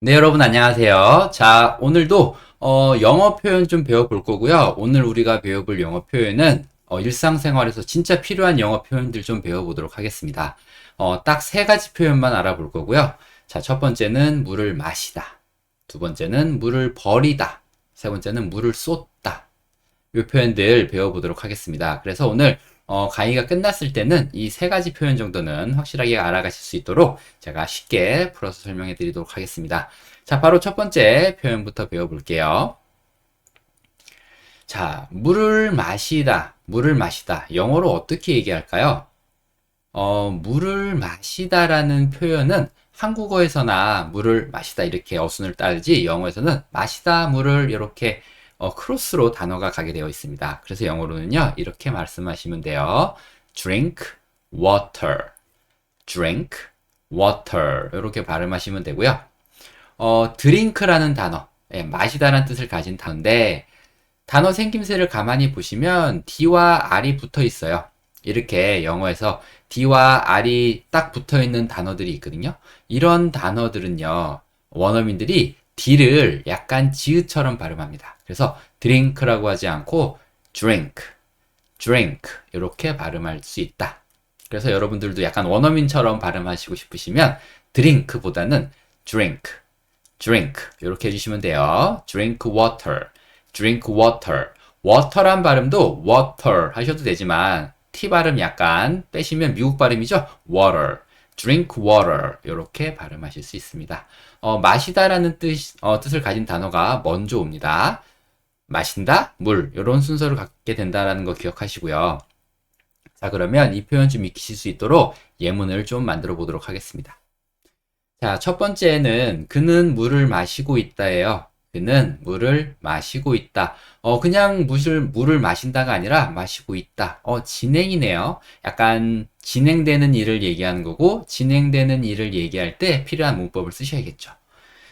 네, 여러분 안녕하세요. 자, 오늘도 영어 표현 좀 배워볼 거고요. 오늘 우리가 배워볼 영어 표현은 일상생활에서 진짜 필요한 영어 표현들 좀 배워보도록 하겠습니다. 딱 세 가지 표현만 알아볼 거고요. 자, 첫 번째는 물을 마시다. 두 번째는 물을 버리다. 세 번째는 물을 쏟다. 이 표현들 배워보도록 하겠습니다. 그래서 오늘 강의가 끝났을 때는 이 세 가지 표현 정도는 확실하게 알아가실 수 있도록 제가 쉽게 풀어서 설명해 드리도록 하겠습니다. 자, 바로 첫 번째 표현부터 배워볼게요. 자, 물을 마시다, 물을 마시다. 영어로 어떻게 얘기할까요? 물을 마시다라는 표현은 한국어에서나 물을 마시다 이렇게 어순을 따르지 영어에서는 마시다 물을 이렇게 크로스로 단어가 가게 되어 있습니다. 그래서 영어로는요 이렇게 말씀하시면 돼요. drink water, drink water 이렇게 발음하시면 되고요. 드링크라는 단어, 마시다라는 뜻을 가진 단어인데 단어 생김새를 가만히 보시면 D와 R이 붙어 있어요. 이렇게 영어에서 D와 R이 딱 붙어 있는 단어들이 있거든요. 이런 단어들은요, 원어민들이 D를 약간 지읒처럼 발음합니다. 그래서 drink라고 하지 않고 drink, drink 이렇게 발음할 수 있다. 그래서 여러분들도 약간 원어민처럼 발음하시고 싶으시면 drink보다는 drink, drink 이렇게 해주시면 돼요. drink water, drink water. water란 발음도 water 하셔도 되지만 T 발음 약간 빼시면 미국 발음이죠. water, drink water 이렇게 발음하실 수 있습니다. 마시다라는 뜻을 가진 단어가 먼저 옵니다. 마신다, 물 이런 순서를 갖게 된다는 거 기억하시고요. 자, 그러면 이 표현 좀 익히실 수 있도록 예문을 좀 만들어 보도록 하겠습니다. 자, 첫 번째는 그는 물을 마시고 있다예요. 그는 물을 마시고 있다. 그냥 물을 마신다가 아니라 마시고 있다. 진행이네요. 약간 진행되는 일을 얘기하는 거고, 진행되는 일을 얘기할 때 필요한 문법을 쓰셔야겠죠.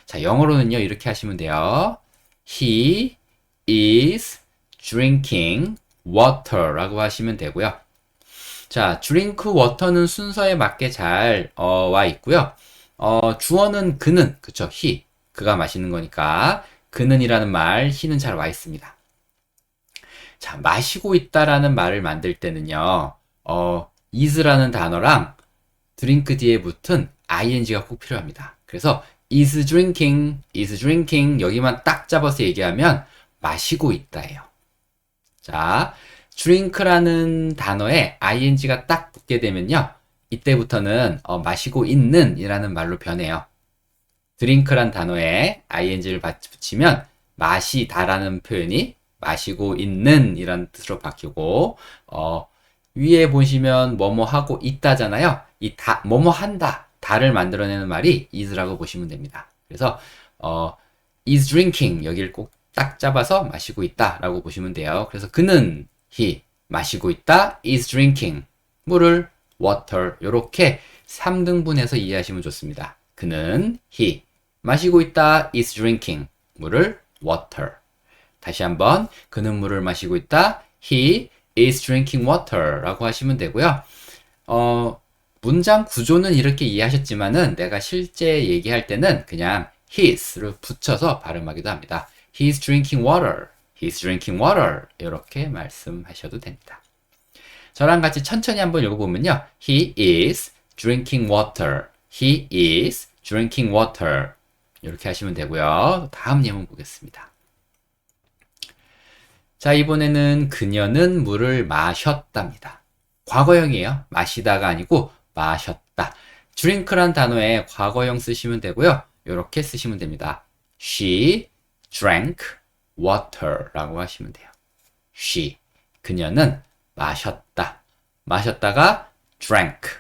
자, 영어로는요, 이렇게 하시면 돼요. He is drinking water 라고 하시면 되고요. 자, drink water는 순서에 맞게 잘, 와 있고요. 주어는 그는, 그쵸, he. 그가 마시는 거니까. 그는이라는 말, he는 잘 와 있습니다. 자, 마시고 있다라는 말을 만들 때는요, is라는 단어랑 drink 뒤에 붙은 ing가 꼭 필요합니다. 그래서 is drinking 여기만 딱 잡아서 얘기하면 마시고 있다예요. 자, drink라는 단어에 ing가 딱 붙게 되면요, 이때부터는 마시고 있는 이라는 말로 변해요. 드링크란 단어에 ing를 붙이면 마시다라는 표현이 마시고 있는 이라는 뜻으로 바뀌고 위에 보시면 뭐뭐 하고 있다잖아요. 이 뭐뭐 한다, 다를 만들어내는 말이 is라고 보시면 됩니다. 그래서 is drinking 여기를 꼭 딱 잡아서 마시고 있다라고 보시면 돼요. 그래서 그는 he 마시고 있다, is drinking 물을 water 이렇게 3등분해서 이해하시면 좋습니다. 그는 he 마시고 있다, is drinking 물을 water. 다시 한번 그는 물을 마시고 있다, he is drinking water 라고 하시면 되고요. 문장 구조는 이렇게 이해하셨지만은 내가 실제 얘기할 때는 그냥 his를 붙여서 발음하기도 합니다. He is drinking water. He is drinking water. 이렇게 말씀하셔도 됩니다. 저랑 같이 천천히 한번 읽어보면요. He is drinking water. He is drinking water. 이렇게 하시면 되고요. 다음 예문 보겠습니다. 자, 이번에는 그녀는 물을 마셨답니다. 과거형이에요. 마시다가 아니고 마셨다. drink란 단어에 과거형 쓰시면 되고요. 이렇게 쓰시면 됩니다. She drank water 라고 하시면 돼요. She, 그녀는 마셨다. 마셨다가 drank,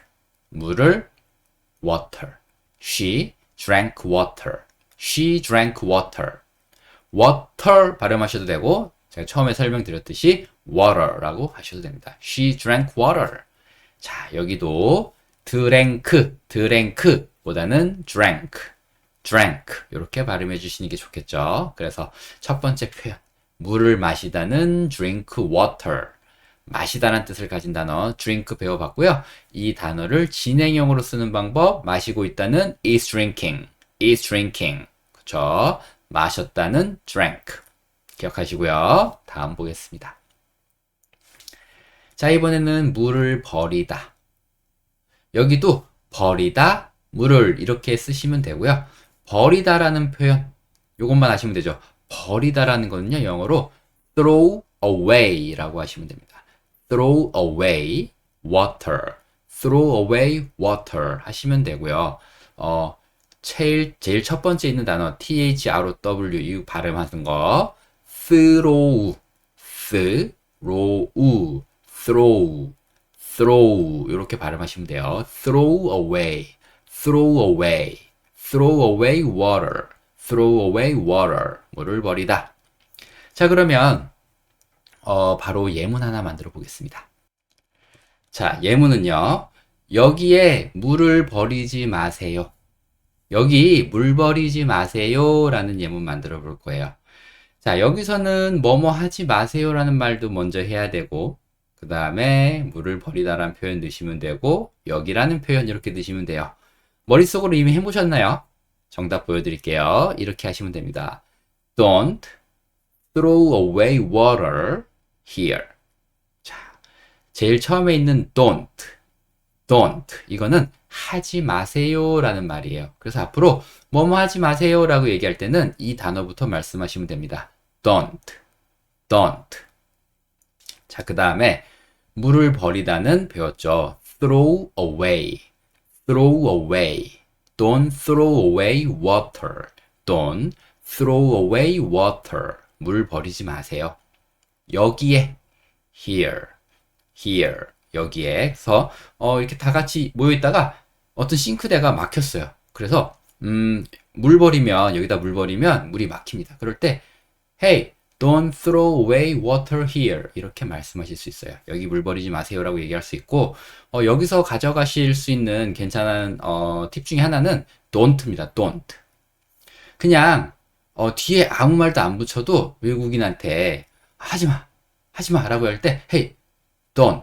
물을 water. She drank water. She drank water. water 발음하셔도 되고 제가 처음에 설명드렸듯이 water라고 하셔도 됩니다. She drank water. 자, 여기도 drank 보다는 drank 이렇게 발음해 주시는 게 좋겠죠. 그래서 첫 번째 표현 물을 마시다는 drink water 마시다라는 뜻을 가진 단어 drink 배워봤고요. 이 단어를 진행형으로 쓰는 방법 마시고 있다는 is drinking 그쵸? 마셨다는 drank. 기억하시고요. 다음 보겠습니다. 자, 이번에는 물을 버리다. 여기도 버리다, 물을 이렇게 쓰시면 되고요. 버리다라는 표현, 이것만 아시면 되죠. 버리다라는 거는요, 영어로 throw away라고 하시면 됩니다. throw away water, throw away water 하시면 되고요. 제일 첫 번째 있는 단어 throw 이 발음하는 거 throw, throw, throw, throw 이렇게 발음하시면 돼요. throw away, throw away, throw away water, throw away water. 물을 버리다. 자, 그러면 바로 예문 하나 만들어 보겠습니다. 자, 예문은요. 여기에 물을 버리지 마세요. 여기 물 버리지 마세요 라는 예문 만들어 볼 거예요. 자, 여기서는 뭐뭐 하지 마세요 라는 말도 먼저 해야 되고, 그 다음에 물을 버리다라는 표현 넣으시면 되고, 여기라는 표현 이렇게 넣으시면 돼요. 머릿속으로 이미 해보셨나요? 정답 보여드릴게요. 이렇게 하시면 됩니다. Don't throw away water here. 자, 제일 처음에 있는 don't. 이거는 하지 마세요 라는 말이에요. 그래서 앞으로 뭐뭐 하지 마세요 라고 얘기할 때는 이 단어부터 말씀하시면 됩니다. don't. 자, 그 다음에 물을 버리다는 배웠죠. throw away. Don't throw away water. Don't throw away water. 물 버리지 마세요. 여기에 here. 여기에서 이렇게 다 같이 모여 있다가 어떤 싱크대가 막혔어요. 그래서 여기다 물 버리면 물이 막힙니다. 그럴 때 Hey, don't throw away water here. 이렇게 말씀하실 수 있어요. 여기 물 버리지 마세요라고 얘기할 수 있고, 여기서 가져가실 수 있는 괜찮은 팁 중에 하나는 don't입니다. don't. 그냥 뒤에 아무 말도 안 붙여도 외국인한테 하지마 라고 할 때 Hey, don't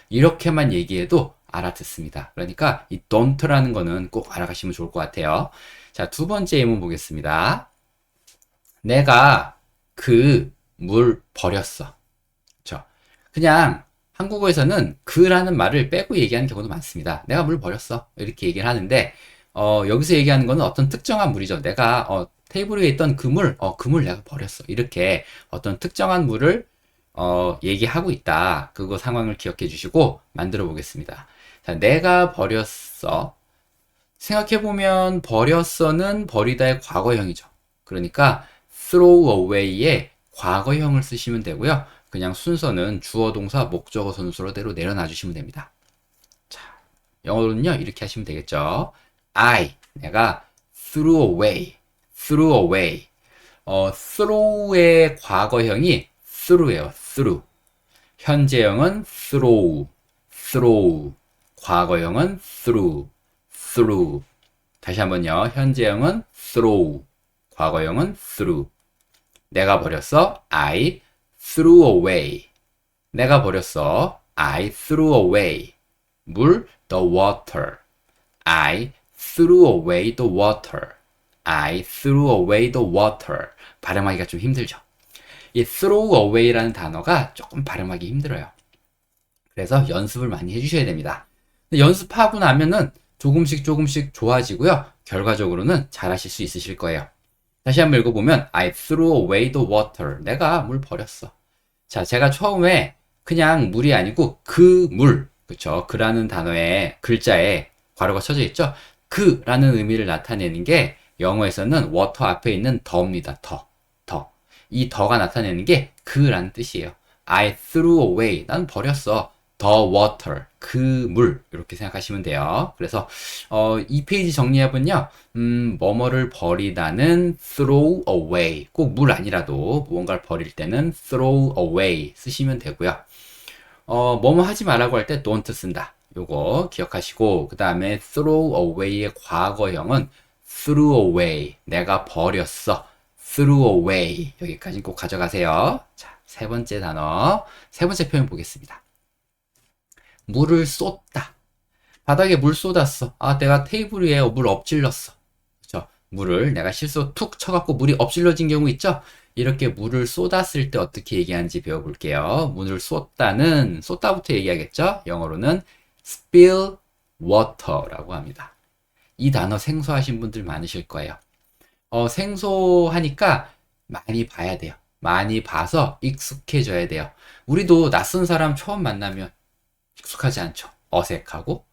이렇게만 얘기해도 알아듣습니다. 그러니까 이 don't라는 거는 꼭 알아가시면 좋을 것 같아요. 자, 두 번째 예문 보겠습니다. 내가 그 물 버렸어. 그렇죠? 그냥 한국어에서는 그라는 말을 빼고 얘기하는 경우도 많습니다. 내가 물 버렸어. 이렇게 얘기를 하는데 여기서 얘기하는 거는 어떤 특정한 물이죠. 내가 테이블 위에 있던 그 물 내가 버렸어. 이렇게 어떤 특정한 물을 얘기하고 있다. 그거 상황을 기억해 주시고 만들어 보겠습니다. 자, 내가 버렸어. 생각해보면 버렸어는 버리다의 과거형이죠. 그러니까 throw away의 과거형을 쓰시면 되고요. 그냥 순서는 주어, 동사, 목적어 순서대로 내려놔 주시면 됩니다. 자, 영어로는요, 이렇게 하시면 되겠죠. 내가 threw away. throw의 과거형이 through예요. 현재형은 throw. 과거형은 through. 다시 한번요. 현재형은 throw. 과거형은 through. 내가 버렸어. I threw away. 내가 버렸어. I threw away. 물, the water. I threw away the water. I threw away the water. 발음하기가 좀 힘들죠. 이 throw away라는 단어가 조금 발음하기 힘들어요. 그래서 연습을 많이 해주셔야 됩니다. 연습하고 나면은 조금씩 좋아지고요. 결과적으로는 잘하실 수 있으실 거예요. 다시 한번 읽어보면 I threw away the water. 내가 물 버렸어. 자, 제가 처음에 그냥 물이 아니고 그 물, 그쵸? 그라는 단어에 글자에 괄호가 쳐져 있죠? 그라는 의미를 나타내는 게 영어에서는 water 앞에 있는 더입니다. 더. 이 더가 나타내는 게 그라는 뜻이에요. I threw away. 난 버렸어. the water. 그 물. 이렇게 생각하시면 돼요. 그래서 이 페이지 정리해보면요. 뭐뭐를 버리다는 throw away. 꼭 물 아니라도 무언가를 버릴 때는 throw away 쓰시면 되고요. 뭐뭐 하지 말라고 할 때 don't 쓴다. 요거 기억하시고 그 다음에 throw away의 과거형은 threw away. 내가 버렸어. threw away. 여기까지 꼭 가져가세요. 자, 세 번째 단어. 세 번째 표현 보겠습니다. 물을 쏟다. 바닥에 물 쏟았어. 내가 테이블 위에 물 엎질렀어. 그렇죠? 물을 내가 실수 툭 쳐갖고 물이 엎질러진 경우 있죠? 이렇게 물을 쏟았을 때 어떻게 얘기하는지 배워볼게요. 물을 쏟다부터 얘기하겠죠? 영어로는 spill water라고 합니다. 이 단어 생소하신 분들 많으실 거예요. 생소하니까 많이 봐야 돼요. 많이 봐서 익숙해져야 돼요. 우리도 낯선 사람 처음 만나면 익숙하지 않죠. 어색하고.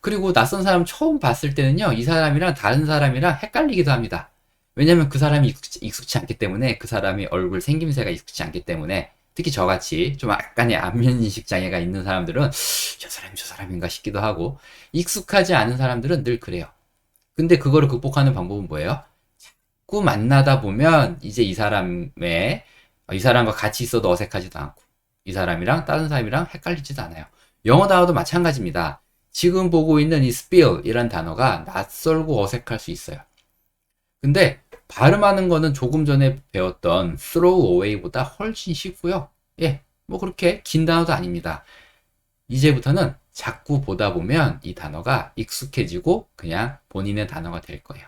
그리고 낯선 사람 처음 봤을 때는요, 이 사람이랑 다른 사람이랑 헷갈리기도 합니다. 왜냐면 그 사람이 익숙치 않기 때문에, 그 사람이 얼굴 생김새가 익숙치 않기 때문에, 특히 저같이 좀 약간의 안면인식 장애가 있는 사람들은 저 사람이 저 사람인가 싶기도 하고, 익숙하지 않은 사람들은 늘 그래요. 근데 그거를 극복하는 방법은 뭐예요? 자꾸 만나다 보면 이제 이 사람과 같이 있어도 어색하지도 않고, 이 사람이랑 다른 사람이랑 헷갈리지도 않아요. 영어 단어도 마찬가지입니다. 지금 보고 있는 이 spill 이란 단어가 낯설고 어색할 수 있어요. 근데 발음하는 거는 조금 전에 배웠던 throw away보다 훨씬 쉽고요. 예, 뭐 그렇게 긴 단어도 아닙니다. 이제부터는 자꾸 보다 보면 이 단어가 익숙해지고 그냥 본인의 단어가 될 거예요.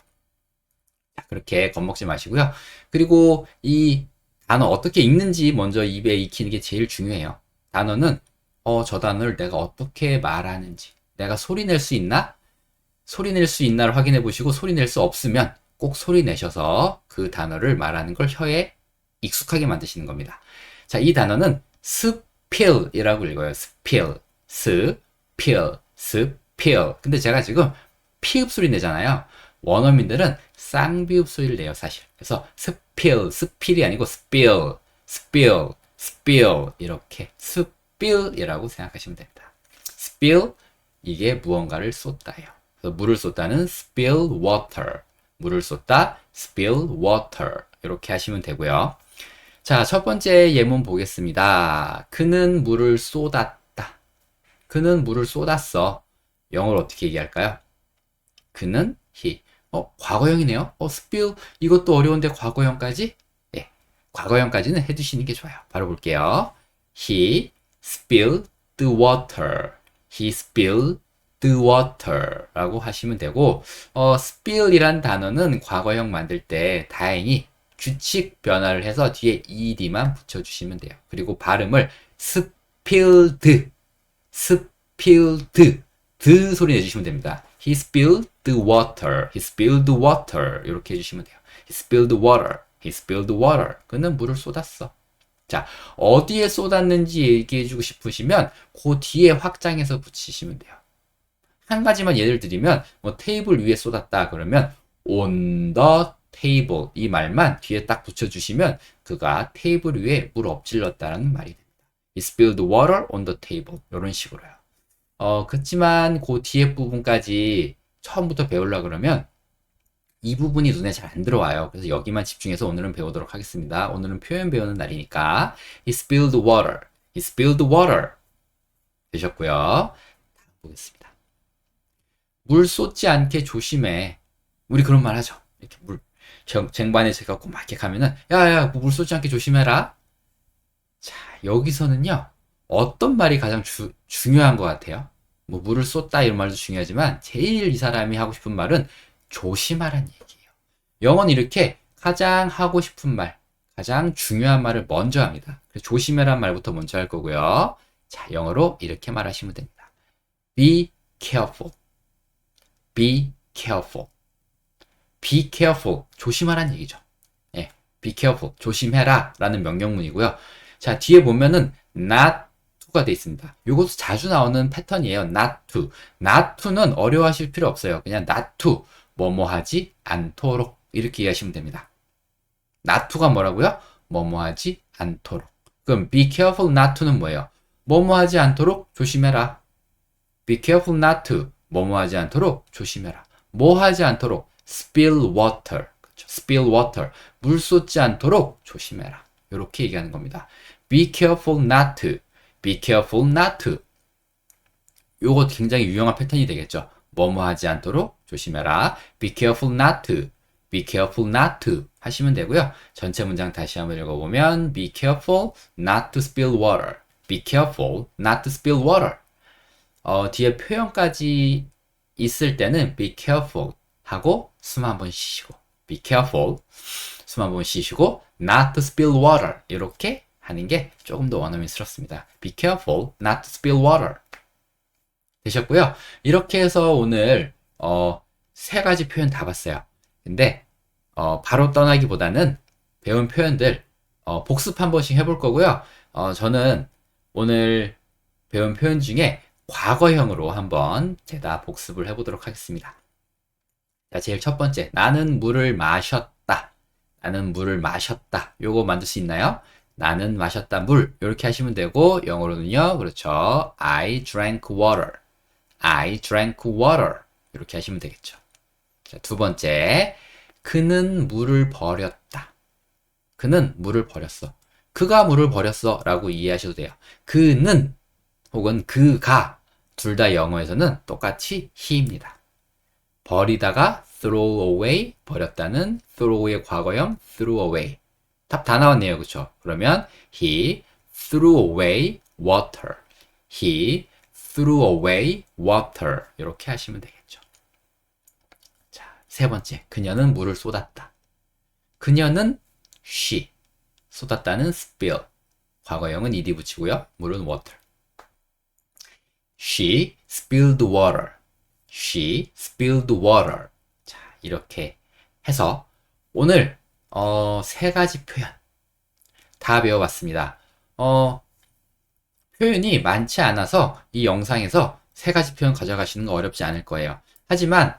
자, 그렇게 겁먹지 마시고요. 그리고 이 단어 어떻게 읽는지 먼저 입에 익히는 게 제일 중요해요. 단어는 저 단어를 내가 어떻게 말하는지, 내가 소리 낼 수 있나? 소리 낼 수 있나를 확인해 보시고, 소리 낼 수 없으면 꼭 소리 내셔서 그 단어를 말하는 걸 혀에 익숙하게 만드시는 겁니다. 자, 이 단어는 spill이라고 읽어요. spill, spill, spill. 근데 제가 지금 피읍 소리 내잖아요. 원어민들은 쌍비읍 소리를 내요, 사실. 그래서 spill, spill이 아니고 spill, spill, spill 이렇게 spill이라고 생각하시면 됩니다. spill, 이게 무언가를 쏟다예요. 그래서 물을 쏟다는 spill water, 물을 쏟다 spill water 이렇게 하시면 되고요. 자, 첫 번째 예문 보겠습니다. 그는 물을 쏟았다. 그는 물을 쏟았어. 영어로 어떻게 얘기할까요? 그는 he. 과거형이네요. spill 이것도 어려운데 과거형까지? 네, 과거형까지는 해두시는 게 좋아요. 바로 볼게요. He spilled the water. He spilled the water 라고 하시면 되고, spill이란 단어는 과거형 만들 때 다행히 규칙 변화를 해서 뒤에 ed만 붙여주시면 돼요. 그리고 발음을 spilled, spilled, 드 소리 내주시면 됩니다. He spilled the water. He spilled the water. 이렇게 해주시면 돼요. He spilled the water. He spilled the water. 그는 물을 쏟았어. 자, 어디에 쏟았는지 얘기해주고 싶으시면 그 뒤에 확장해서 붙이시면 돼요. 한 가지만 예를 들면 뭐 테이블 위에 쏟았다 그러면 on the table 이 말만 뒤에 딱 붙여주시면 그가 테이블 위에 물 엎질렀다는 말이 됩니다. He spilled water on the table. 이런 식으로요. 그렇지만 그 뒤에 부분까지 처음부터 배우려고 그러면 이 부분이 눈에 잘 안 들어와요. 그래서 여기만 집중해서 오늘은 배우도록 하겠습니다. 오늘은 표현 배우는 날이니까 He spilled water. He spilled water. 되셨고요. 다음 보겠습니다. 물 쏟지 않게 조심해. 우리 그런 말 하죠. 이렇게 물 쟁반에 제가 막 이렇게 가면은 야야 물 쏟지 않게 조심해라. 자, 여기서는요. 어떤 말이 가장 중요한 것 같아요? 뭐 물을 쏟다 이런 말도 중요하지만 제일 이 사람이 하고 싶은 말은 조심하란 얘기예요. 영어는 이렇게 가장 하고 싶은 말, 가장 중요한 말을 먼저 합니다. 그래서 조심해란 말부터 먼저 할 거고요. 자, 영어로 이렇게 말하시면 됩니다. Be careful. Be careful. Be careful. 조심하란 얘기죠. 예, be careful. 조심해라 라는 명령문이고요. 자, 뒤에 보면은 not to가 돼 있습니다. 이것도 자주 나오는 패턴이에요. not to. not to는 어려워하실 필요 없어요. 그냥 not to. 뭐뭐 하지 않도록. 이렇게 이해하시면 됩니다. not to가 뭐라고요? 뭐뭐 하지 않도록. 그럼 be careful not to는 뭐예요? 뭐뭐 하지 않도록 조심해라. be careful not to. 뭐뭐 하지 않도록 조심해라. 뭐 하지 않도록? spill water. 그렇죠? spill water. 물 쏟지 않도록 조심해라. 이렇게 얘기하는 겁니다. be careful not to. be careful not to. 요거 굉장히 유용한 패턴이 되겠죠. 뭐뭐 하지 않도록 조심해라. be careful not to. be careful not to 하시면 되고요. 전체 문장 다시 한번 읽어보면 be careful not to spill water. be careful not to spill water. 뒤에 표현까지 있을 때는 be careful 하고 숨 한번 쉬시고 be careful. 숨 한 번 쉬시고 not to spill water. 이렇게 하는 게 조금 더 원어민스럽습니다. be careful not to spill water. 되셨고요. 이렇게 해서 오늘 세 가지 표현 다 봤어요. 근데 바로 떠나기보다는 배운 표현들 복습 한 번씩 해볼 거고요. 저는 오늘 배운 표현 중에 과거형으로 한번 제가 복습을 해보도록 하겠습니다. 자, 제일 첫 번째, 나는 물을 마셨다. 나는 물을 마셨다. 요거 만들 수 있나요? 나는 마셨다 물 이렇게 하시면 되고 영어로는요. 그렇죠. I drank water. I drank water. 이렇게 하시면 되겠죠. 자, 두 번째, 그는 물을 버렸다. 그는 물을 버렸어. 그가 물을 버렸어 라고 이해하셔도 돼요. 그는 혹은 그가 둘 다 영어에서는 똑같이 he입니다. 버리다가 throw away, 버렸다는 throw의 과거형 threw away. 답 다 나왔네요. 그쵸? 그러면 he threw away water. he threw away water. 이렇게 하시면 되겠죠. 자, 세 번째, 그녀는 물을 쏟았다. 그녀는 she. 쏟았다는 spill. 과거형은 ed 붙이고요. 물은 water. She spilled water. She spilled water. 자, 이렇게 해서 오늘 세 가지 표현 다 배워봤습니다. 표현이 많지 않아서 이 영상에서 세 가지 표현 가져가시는 거 어렵지 않을 거예요. 하지만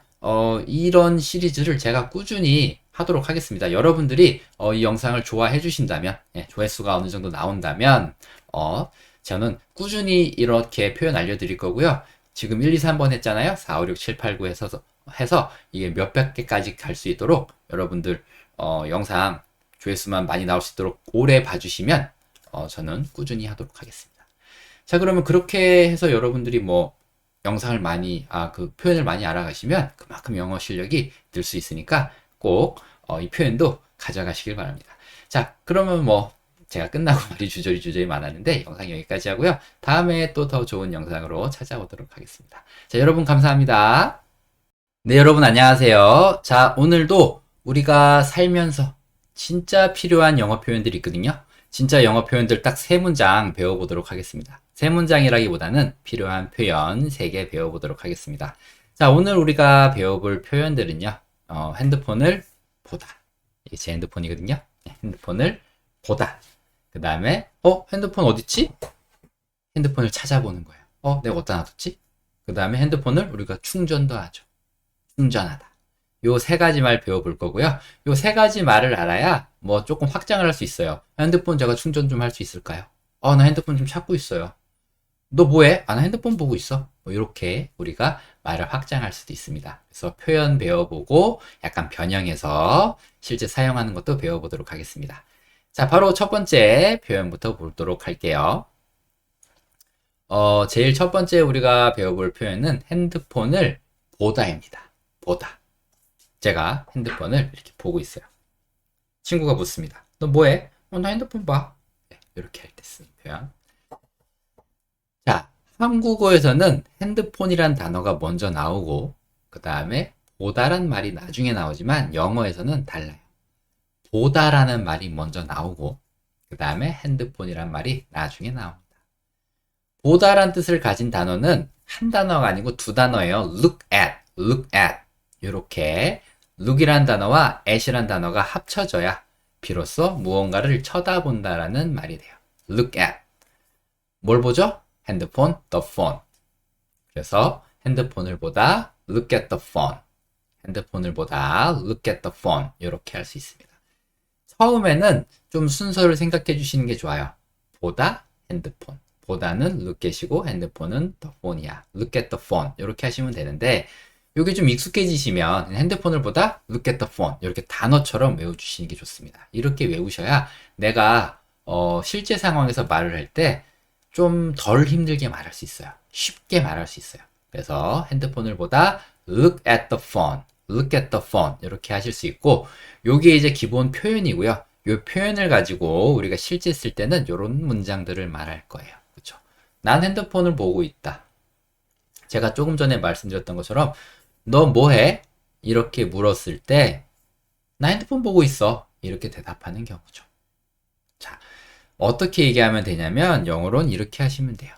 이런 시리즈를 제가 꾸준히 하도록 하겠습니다. 여러분들이 이 영상을 좋아해 주신다면, 조회수가 어느 정도 나온다면 저는 꾸준히 이렇게 표현 알려드릴 거고요. 지금 1, 2, 3번 했잖아요. 4, 5, 6, 7, 8, 9 해서 이게 몇백 개까지 갈 수 있도록 여러분들 영상 조회수만 많이 나올 수 있도록 오래 봐주시면 저는 꾸준히 하도록 하겠습니다. 자, 그러면 그렇게 해서 여러분들이 뭐 영상을 많이 그 표현을 많이 알아가시면 그만큼 영어 실력이 늘 수 있으니까 꼭 이 표현도 가져가시길 바랍니다. 자, 그러면 뭐 제가 끝나고 말이 주저리 많았는데 영상 여기까지 하고요. 다음에 또 더 좋은 영상으로 찾아오도록 하겠습니다. 자, 여러분 감사합니다. 네, 여러분 안녕하세요. 자, 오늘도 우리가 살면서 진짜 필요한 영어 표현들이 있거든요. 진짜 영어 표현들 딱 세 문장 배워보도록 하겠습니다. 세 문장이라기보다는 필요한 표현 3개 배워보도록 하겠습니다. 자, 오늘 우리가 배워볼 표현들은요. 핸드폰을 보다. 이게 제 핸드폰이거든요. 핸드폰을 보다. 그 다음에 핸드폰 어딨지? 핸드폰을 찾아보는 거예요. 내가 어디다 놔뒀지? 그 다음에 핸드폰을 우리가 충전도 하죠. 충전하다. 요 세 가지 말 배워볼 거고요. 요 세 가지 말을 알아야 뭐 조금 확장을 할 수 있어요. 핸드폰 제가 충전 좀 할 수 있을까요? 나 핸드폰 좀 찾고 있어요. 너 뭐해? 나 핸드폰 보고 있어. 뭐 이렇게 우리가 말을 확장할 수도 있습니다. 그래서 표현 배워보고 약간 변형해서 실제 사용하는 것도 배워보도록 하겠습니다. 자, 바로 첫 번째 표현부터 보도록 할게요. 제일 첫 번째 우리가 배워볼 표현은 핸드폰을 보다입니다. 보다. 제가 핸드폰을 이렇게 보고 있어요. 친구가 묻습니다. 너 뭐해? 나 핸드폰 봐. 네, 이렇게 할 때 쓰는 표현. 자, 한국어에서는 핸드폰이란 단어가 먼저 나오고 그 다음에 보다란 말이 나중에 나오지만 영어에서는 달라요. 보다라는 말이 먼저 나오고 그 다음에 핸드폰이란 말이 나중에 나옵니다. 보다란 뜻을 가진 단어는 한 단어가 아니고 두 단어예요. look at, look at. 이렇게 look이란 단어와 at이란 단어가 합쳐져야 비로소 무언가를 쳐다본다라는 말이 돼요. look at. 뭘 보죠? 핸드폰, the phone. 그래서 핸드폰을 보다 look at the phone. 핸드폰을 보다 look at the phone. 이렇게 할 수 있습니다. 처음에는 좀 순서를 생각해 주시는 게 좋아요. 보다 핸드폰. 보다는 look at이고 핸드폰은 the phone이야. look at the phone. 이렇게 하시면 되는데 이게 좀 익숙해지시면 핸드폰을 보다 look at the phone. 이렇게 단어처럼 외워주시는 게 좋습니다. 이렇게 외우셔야 내가 실제 상황에서 말을 할 때 좀 덜 힘들게 말할 수 있어요. 쉽게 말할 수 있어요. 그래서 핸드폰을 보다 look at the phone, look at the phone 이렇게 하실 수 있고 요게 이제 기본 표현이고요. 요 표현을 가지고 우리가 실제 쓸 때는 요런 문장들을 말할 거예요. 그렇죠? 난 핸드폰을 보고 있다. 제가 조금 전에 말씀드렸던 것처럼 너 뭐해? 이렇게 물었을 때 나 핸드폰 보고 있어. 이렇게 대답하는 경우죠. 자, 어떻게 얘기하면 되냐면 영어로는 이렇게 하시면 돼요.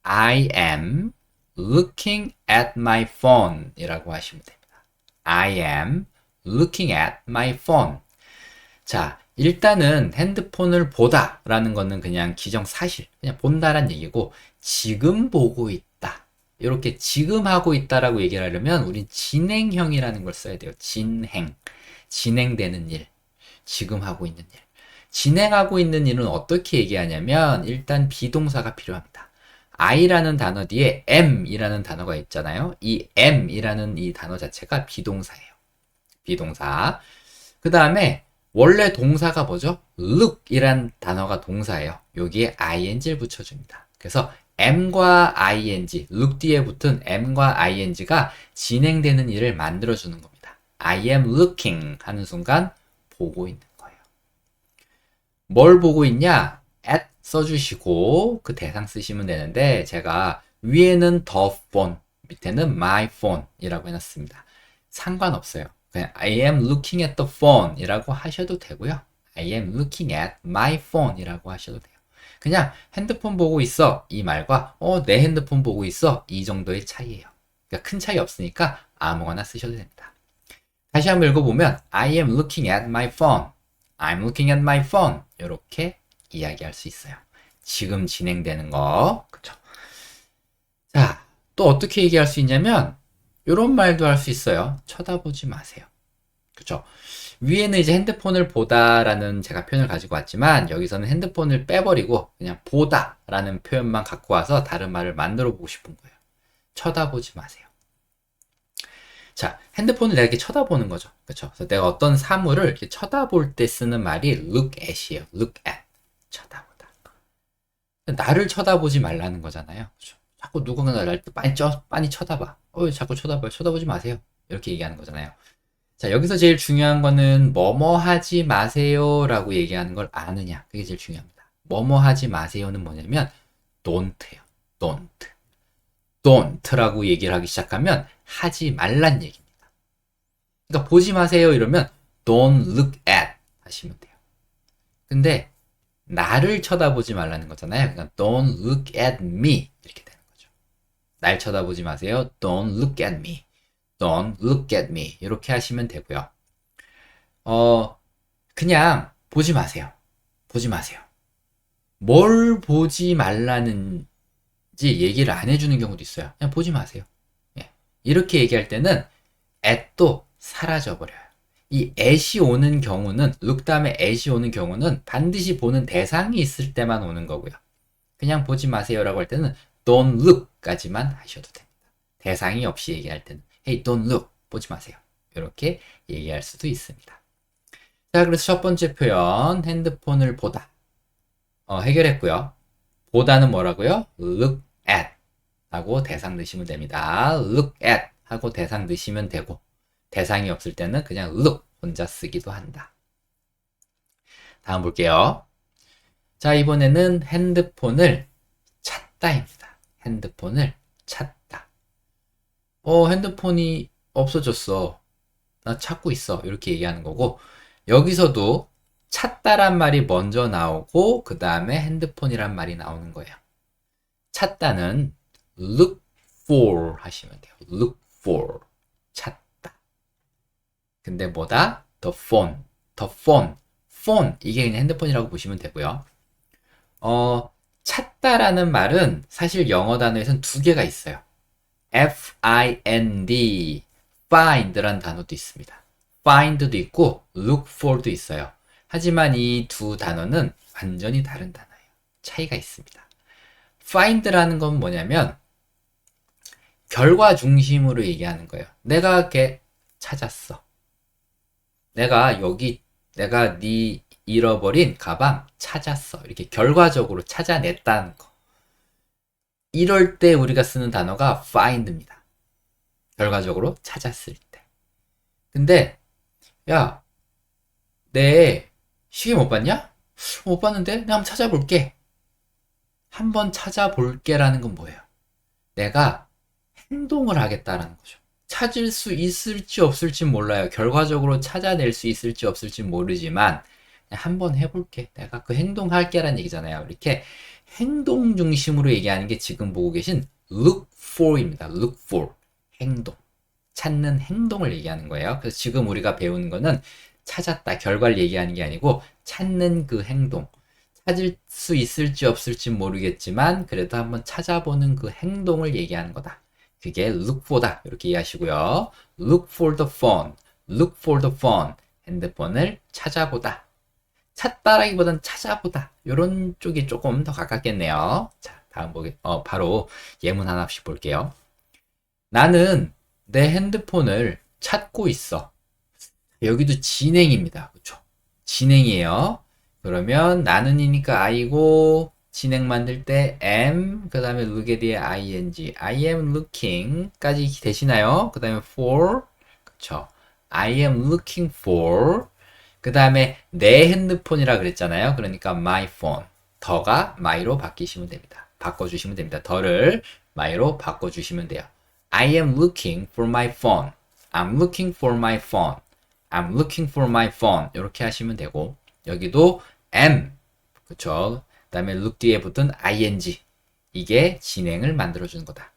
I am looking at my phone 이라고 하시면 됩니다. I am looking at my phone. 자, 일단은 핸드폰을 보다 라는 거는 그냥 기정사실, 그냥 본다란 얘기고, 지금 보고 있다. 이렇게 지금 하고 있다라고 얘기를 하려면 우린 진행형이라는 걸 써야 돼요. 진행되는 일, 지금 하고 있는 일. 진행하고 있는 일은 어떻게 얘기하냐면 일단 비동사가 필요합니다. I라는 단어 뒤에 M이라는 단어가 있잖아요. 이 M이라는 이 단어 자체가 비동사예요. 비동사. 그 다음에 원래 동사가 뭐죠? look이란 단어가 동사예요. 여기에 ing를 붙여줍니다. 그래서 M과 ing, look 뒤에 붙은 M과 ing가 진행되는 일을 만들어주는 겁니다. I am looking 하는 순간 보고 있는 거예요. 뭘 보고 있냐? at 써주시고 그 대상 쓰시면 되는데 제가 위에는 the phone, 밑에는 my phone 이라고 해놨습니다. 상관없어요. 그냥 I am looking at the phone 이라고 하셔도 되고요. I am looking at my phone 이라고 하셔도 돼요. 그냥 핸드폰 보고 있어 이 말과 내 핸드폰 보고 있어 이 정도의 차이예요. 그러니까 큰 차이 없으니까 아무거나 쓰셔도 됩니다. 다시 한번 읽어보면 I am looking at my phone, I'm looking at my phone 이렇게 이야기할 수 있어요. 지금 진행되는 거. 그쵸? 자, 또 어떻게 얘기할 수 있냐면 이런 말도 할 수 있어요. 쳐다보지 마세요. 그쵸? 위에는 이제 핸드폰을 보다라는 제가 표현을 가지고 왔지만 여기서는 핸드폰을 빼버리고 그냥 보다라는 표현만 갖고 와서 다른 말을 만들어 보고 싶은 거예요. 쳐다보지 마세요. 자, 핸드폰을 내가 이렇게 쳐다보는 거죠. 그쵸? 그래서 내가 어떤 사물을 이렇게 쳐다볼 때 쓰는 말이 look at이에요. look at. 쳐다보다. 나를 쳐다보지 말라는 거잖아요. 그쵸? 자꾸 누군가 날 빤히 쳐다봐. 자꾸 쳐다봐요. 쳐다보지 마세요. 이렇게 얘기하는 거잖아요. 자, 여기서 제일 중요한 거는 뭐뭐 하지 마세요 라고 얘기하는 걸 아느냐. 그게 제일 중요합니다. 뭐뭐 하지 마세요는 뭐냐면 don't예요. don't라고 얘기를 하기 시작하면 하지 말란 얘기입니다. 그러니까 보지 마세요 이러면 don't look at 하시면 돼요. 근데 나를 쳐다보지 말라는 거잖아요. 그러니까 don't look at me 이렇게 되는 거죠. 날 쳐다보지 마세요. Don't look at me. Don't look at me. 이렇게 하시면 되고요. 그냥 보지 마세요. 보지 마세요. 뭘 보지 말라는지 얘기를 안 해주는 경우도 있어요. 그냥 보지 마세요. 예. 이렇게 얘기할 때는 at도 사라져버려요. 이 at이 오는 경우는 look 다음에 at이 오는 경우는 반드시 보는 대상이 있을 때만 오는 거고요. 그냥 보지 마세요 라고 할 때는 don't look 까지만 하셔도 됩니다. 대상이 없이 얘기할 때는 Hey, don't look. 보지 마세요. 이렇게 얘기할 수도 있습니다. 자, 그래서 첫 번째 표현 핸드폰을 보다 해결했고요. 보다는 뭐라고요? look at 하고 대상 넣으시면 됩니다. look at 하고 대상 넣으시면 되고 대상이 없을 때는 그냥 look 혼자 쓰기도 한다. 다음 볼게요. 자, 이번에는 핸드폰을 찾다입니다. 핸드폰을 찾다. 핸드폰이 없어졌어. 나 찾고 있어. 이렇게 얘기하는 거고 여기서도 찾다란 말이 먼저 나오고 그 다음에 핸드폰이란 말이 나오는 거예요. 찾다는 look for 하시면 돼요. look for 찾다. 근데 뭐다? the phone 이게 그냥 핸드폰이라고 보시면 되고요. 찾다라는 말은 사실 영어 단어에선 두 개가 있어요. find, find라는 단어도 있습니다. find도 있고 look for도 있어요. 하지만 이 두 단어는 완전히 다른 단어예요. 차이가 있습니다. find라는 건 뭐냐면 결과 중심으로 얘기하는 거예요. 내가 이렇게 찾았어. 내가 네 잃어버린 가방 찾았어. 이렇게 결과적으로 찾아냈다는 거. 이럴 때 우리가 쓰는 단어가 find입니다. 결과적으로 찾았을 때. 근데 야, 내 시계 못 봤냐? 못 봤는데? 내가 한번 찾아볼게. 한번 찾아볼게 라는 건 뭐예요? 내가 행동을 하겠다라는 거죠. 찾을 수 있을지 없을지 몰라요. 결과적으로 찾아낼 수 있을지 없을지 모르지만 그냥 한번 해볼게. 내가 그 행동할게라는 얘기잖아요. 이렇게 행동 중심으로 얘기하는 게 지금 보고 계신 look for입니다. look for. 행동. 찾는 행동을 얘기하는 거예요. 그래서 지금 우리가 배우는 거는 찾았다, 결과를 얘기하는 게 아니고 찾는 그 행동. 찾을 수 있을지 없을지 모르겠지만 그래도 한번 찾아보는 그 행동을 얘기하는 거다. 그게 look for다. 이렇게 이해하시고요. look for the phone. look for the phone. 핸드폰을 찾아보다. 찾다라기보단 찾아보다. 이런 쪽이 조금 더 가깝겠네요. 자, 다음 바로 예문 하나씩 볼게요. 나는 내 핸드폰을 찾고 있어. 여기도 진행입니다. 그렇죠? 진행이에요. 그러면 나는이니까 I고 진행 만들 때 am 그 다음에 look에 뒤에 ing I am looking 까지 되시나요? 그 다음에 for 그쵸? I am looking for 그 다음에 내 핸드폰이라 그랬잖아요. 그러니까 my phone 더가 my로 바뀌시면 됩니다. 바꿔주시면 됩니다. 더를 my로 바꿔주시면 돼요. I am looking for my phone. I'm looking for my phone. I'm looking for my phone. 이렇게 하시면 되고 여기도 am 그쵸? 그 다음에 look 뒤에 붙은 ing 이게 진행을 만들어주는 거다.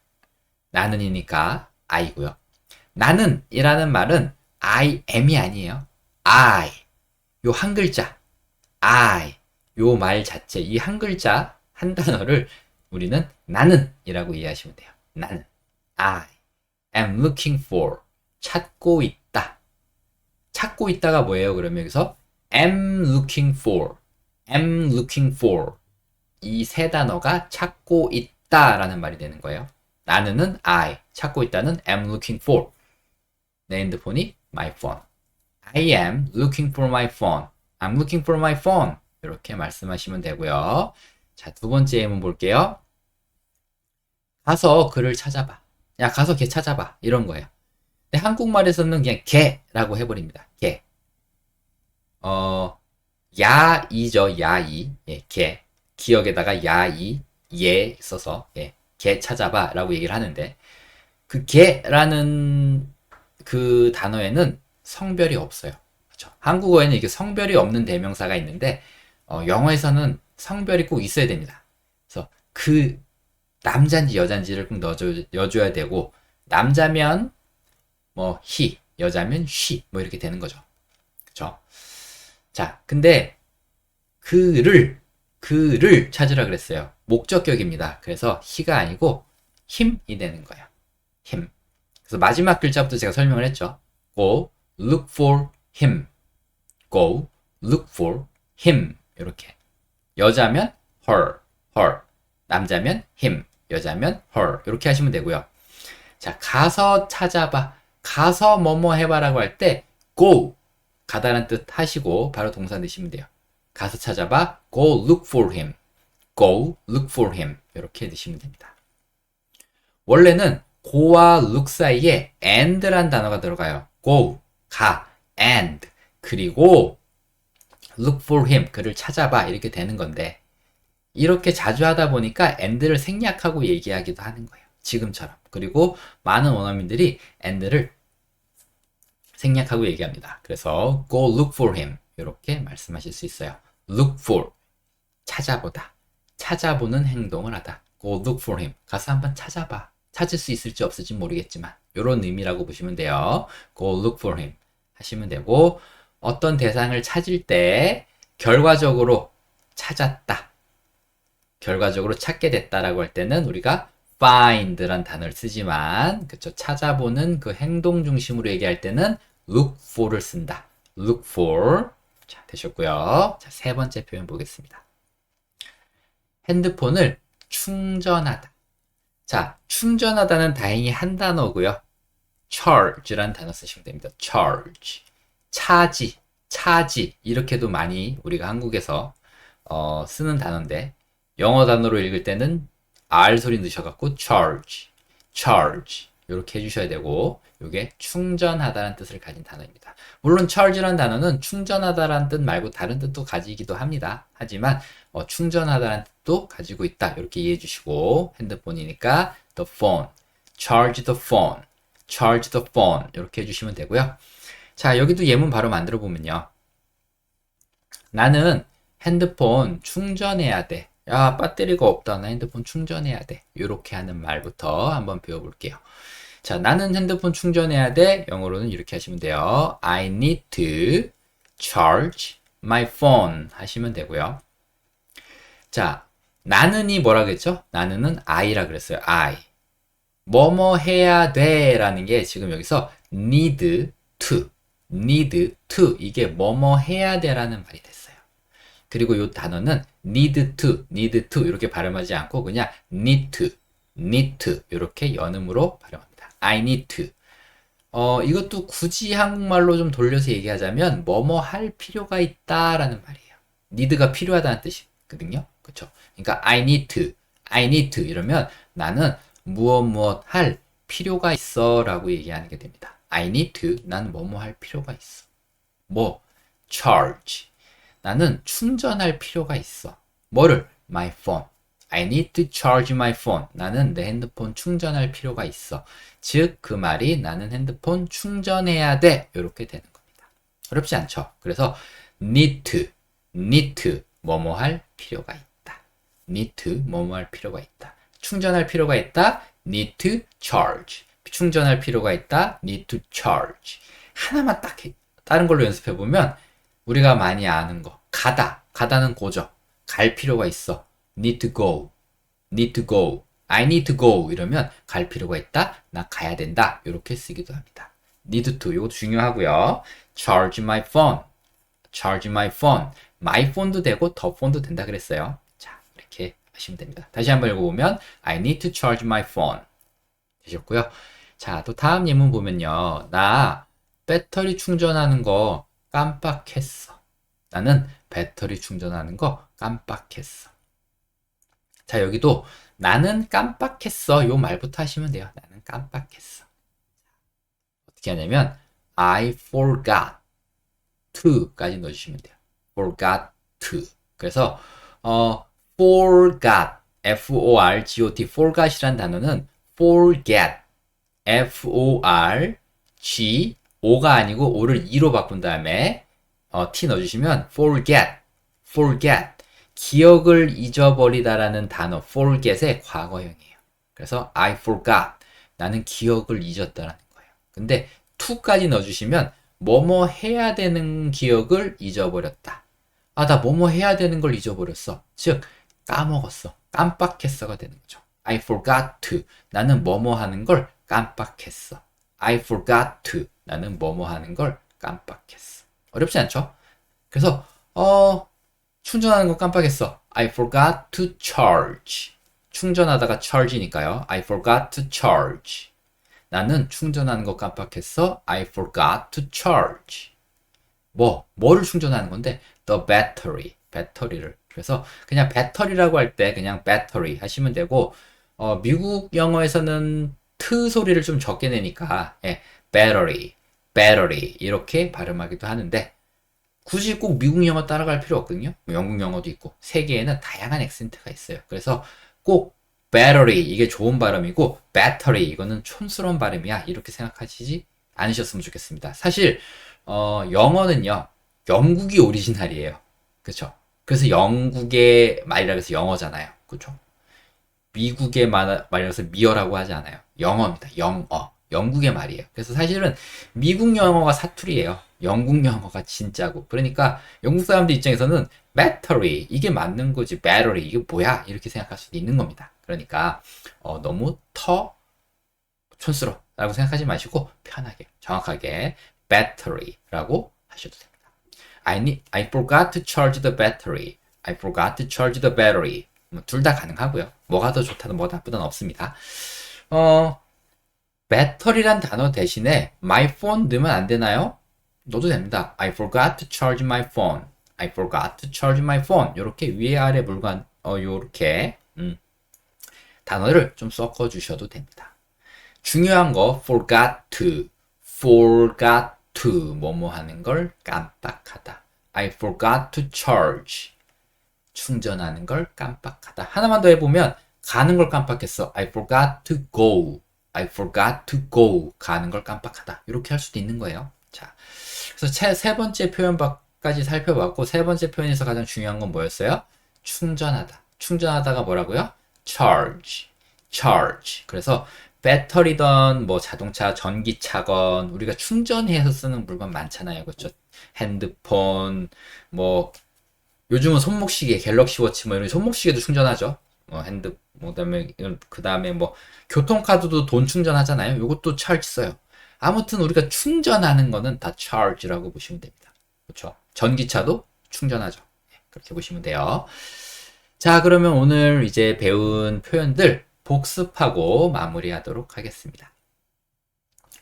나는이니까 I고요. 나는 이라는 말은 I am이 아니에요. I 요 한 글자 I 요 말 자체 이 한 글자 한 단어를 우리는 나는 이라고 이해하시면 돼요. 나는 I am looking for 찾고 있다. 찾고 있다가 뭐예요? 그러면 여기서 am looking for am looking for 이 세 단어가 찾고 있다라는 말이 되는 거예요. 나는은 I, 찾고 있다는 am looking for. 내 핸드폰이 my phone. I am looking for my phone. I'm looking for my phone. 이렇게 말씀하시면 되고요. 자, 두 번째 예문 볼게요. 가서 그를 찾아봐. 야, 가서 걔 찾아봐. 이런 거예요. 근데 한국말에서는 그냥 걔라고 해버립니다. 걔. 야이죠, 야이. 예, 걔. 기억에다가 야이, 예 써서 예, 걔 찾아봐 라고 얘기를 하는데 그 걔라는 그 단어에는 성별이 없어요. 그렇죠? 한국어에는 이게 성별이 없는 대명사가 있는데 영어에서는 성별이 꼭 있어야 됩니다. 그래서 그 남자인지 여자인지를 꼭 넣어줘야 되고 남자면 뭐 he, 여자면 she 뭐 이렇게 되는 거죠. 그렇죠? 자, 근데 그를 찾으라 그랬어요. 목적격입니다. 그래서 he가 아니고 him이 되는 거예요. him. 그래서 마지막 글자부터 제가 설명을 했죠. Go look for him. Go look for him. 이렇게. 여자면 her. 남자면 him. 여자면 her. 이렇게 하시면 되고요. 자, 가서 찾아봐. 가서 뭐뭐 해봐라고 할 때 go 가다란 뜻 하시고 바로 동사 넣으시면 돼요. 가서 찾아봐. Go look for him. Go look for him. 이렇게 넣으시면 됩니다. 원래는 go와 look 사이에 and란 단어가 들어가요. go, 가, and 그리고 look for him. 그를 찾아봐. 이렇게 되는 건데 이렇게 자주 하다 보니까 and를 생략하고 얘기하기도 하는 거예요. 지금처럼. 그리고 많은 원어민들이 and를 생략하고 얘기합니다. 그래서 go look for him. 이렇게 말씀하실 수 있어요. look for 찾아보다 찾아보는 행동을 하다 go look for him 가서 한번 찾아봐 찾을 수 있을지 없을지 모르겠지만 이런 의미라고 보시면 돼요. go look for him 하시면 되고 어떤 대상을 찾을 때 결과적으로 찾았다 결과적으로 찾게 됐다라고 할 때는 우리가 find란 단어를 쓰지만 그쵸 찾아보는 그 행동 중심으로 얘기할 때는 look for를 쓴다. look for 자, 되셨고요. 자, 세 번째 표현 보겠습니다. 핸드폰을 충전하다. 자, 충전하다는 다행히 한 단어고요. charge라는 단어 쓰시면 됩니다. charge. 차지. 이렇게도 많이 우리가 한국에서 쓰는 단어인데 영어 단어로 읽을 때는 R 소리 넣으셔갖고 charge. 이렇게 해주셔야 되고 이게 충전하다라는 뜻을 가진 단어입니다. 물론 charge라는 단어는 충전하다라는 뜻 말고 다른 뜻도 가지기도 합니다. 하지만 충전하다라는 뜻도 가지고 있다. 이렇게 이해해 주시고 핸드폰이니까 the phone, charge the phone, charge the phone 이렇게 해주시면 되고요. 자, 여기도 예문 바로 만들어 보면요. 나는 핸드폰 충전해야 돼. 야, 배터리가 없다. 나 핸드폰 충전해야 돼. 이렇게 하는 말부터 한번 배워볼게요. 자, 나는 핸드폰 충전해야 돼. 영어로는 이렇게 하시면 돼요. I need to charge my phone 하시면 되고요. 자, 나는이 뭐라겠죠? 나는은 I라 그랬어요. I. 뭐뭐 해야 돼 라는 게 지금 여기서 need to 이게 뭐뭐 해야 돼 라는 말이 됐어요. 그리고 이 단어는 need to 이렇게 발음하지 않고 그냥 need to 이렇게 연음으로 발음합니다. I need to. 이것도 굳이 한국말로 좀 돌려서 얘기하자면 뭐뭐 할 필요가 있다라는 말이에요. need가 필요하다는 뜻이거든요. 그렇죠? 그러니까 I need to 이러면 나는 무엇 할 필요가 있어 라고 얘기하는 게 됩니다. I need to 나는 뭐뭐 할 필요가 있어. 뭐 charge 나는 충전할 필요가 있어. 뭐를? My phone. I need to charge my phone. 나는 내 핸드폰 충전할 필요가 있어. 즉, 그 말이 나는 핸드폰 충전해야 돼. 이렇게 되는 겁니다. 어렵지 않죠? 그래서 need to, 뭐뭐 할 필요가 있다. need to, 뭐뭐 할 필요가 있다. 충전할 필요가 있다. need to charge. 충전할 필요가 있다. need to charge. 하나만 딱 다른 걸로 연습해보면 우리가 많이 아는 거. 가다는 고죠. 갈 필요가 있어. need to go. I need to go. 이러면 갈 필요가 있다. 나 가야 된다. 이렇게 쓰기도 합니다. need to. 이것도 중요하고요. charge my phone. my phone도 되고 the phone도 된다 그랬어요. 자, 이렇게 하시면 됩니다. 다시 한번 읽어보면 I need to charge my phone. 되셨고요. 자, 또 다음 예문 보면요. 나 배터리 충전하는 거 깜빡했어. 나는 배터리 충전하는 거 깜빡했어. 자, 여기도 나는 깜빡했어. 요 말부터 하시면 돼요. 나는 깜빡했어. 어떻게 하냐면 I forgot to까지 넣어주시면 돼요. forgot to. 그래서 forgot forgot forgot이란 단어는 forget forg o가 아니고 o를 e로 바꾼 다음에 t 넣어주시면 forget 기억을 잊어버리다라는 단어 forget의 과거형이에요. 그래서 I forgot 나는 기억을 잊었다라는 거예요. 근데 to까지 넣어주시면 뭐뭐 해야 되는 기억을 잊어버렸다. 아, 나 뭐뭐 해야 되는 걸 잊어버렸어. 즉 까먹었어. 깜빡했어가 되는 거죠. I forgot to 나는 뭐뭐 하는 걸 깜빡했어. I forgot to 나는 뭐뭐 하는 걸 깜빡했어. 어렵지 않죠? 그래서 충전하는 거 깜빡했어. I forgot to charge. 충전하다가 charge니까요. I forgot to charge. 나는 충전하는 거 깜빡했어. I forgot to charge. 뭐를 충전하는 건데? The battery. 배터리를. 그래서 그냥 배터리라고 할 때 그냥 battery 하시면 되고, 미국 영어에서는 트 소리를 좀 적게 내니까, 예, battery 이렇게 발음하기도 하는데, 굳이 꼭 미국 영어 따라갈 필요 없거든요. 영국 영어도 있고 세계에는 다양한 액센트가 있어요. 그래서 꼭 battery 이게 좋은 발음이고 battery 이거는 촌스러운 발음이야 이렇게 생각하시지 않으셨으면 좋겠습니다. 사실 영어는요 영국이 오리지널이에요. 그렇죠? 그래서 영국의 말이라 해서 영어잖아요. 그렇죠? 미국의 말이라서 미어라고 하지 않아요. 영어입니다. 영국의 말이에요. 그래서 사실은 미국 영어가 사투리예요. 영국 영어가 진짜고. 그러니까 영국 사람들 입장에서는 battery 이게 맞는 거지 battery 이게 뭐야 이렇게 생각할 수도 있는 겁니다. 그러니까 너무 촌스러라고 생각하지 마시고 편하게 정확하게 battery라고 하셔도 됩니다. I forgot to charge the battery. I forgot to charge the battery. 둘 다 가능하고요. 뭐가 더 좋다든 뭐가 나쁘든 없습니다. 배터리란 단어 대신에 my phone 넣으면 안 되나요? 넣어도 됩니다. I forgot to charge my phone. I forgot to charge my phone. 이렇게 위아래 물건 요렇게 단어를 좀 섞어 주셔도 됩니다. 중요한 거 forgot to 뭐뭐 하는 걸 깜빡하다. I forgot to charge. 충전하는 걸 깜빡하다. 하나만 더 해보면 가는 걸 깜빡했어. I forgot to go. I forgot to go. 가는 걸 깜빡하다. 이렇게 할 수도 있는 거예요. 자, 그래서 세 번째 표현까지 살펴봤고, 세 번째 표현에서 가장 중요한 건 뭐였어요? 충전하다. 충전하다가 뭐라고요? charge. charge. 그래서 배터리던 뭐 자동차 전기차건 우리가 충전해서 쓰는 물건 많잖아요. 그렇죠? 핸드폰, 뭐 요즘은 손목시계, 갤럭시 워치 뭐 이런 손목시계도 충전하죠. 뭐 그다음에 뭐 교통카드도 돈 충전하잖아요. 요것도 charge 써요. 아무튼 우리가 충전하는 거는 다 charge라고 보시면 됩니다. 그렇죠? 전기차도 충전하죠. 그렇게 보시면 돼요. 자, 그러면 오늘 이제 배운 표현들 복습하고 마무리하도록 하겠습니다.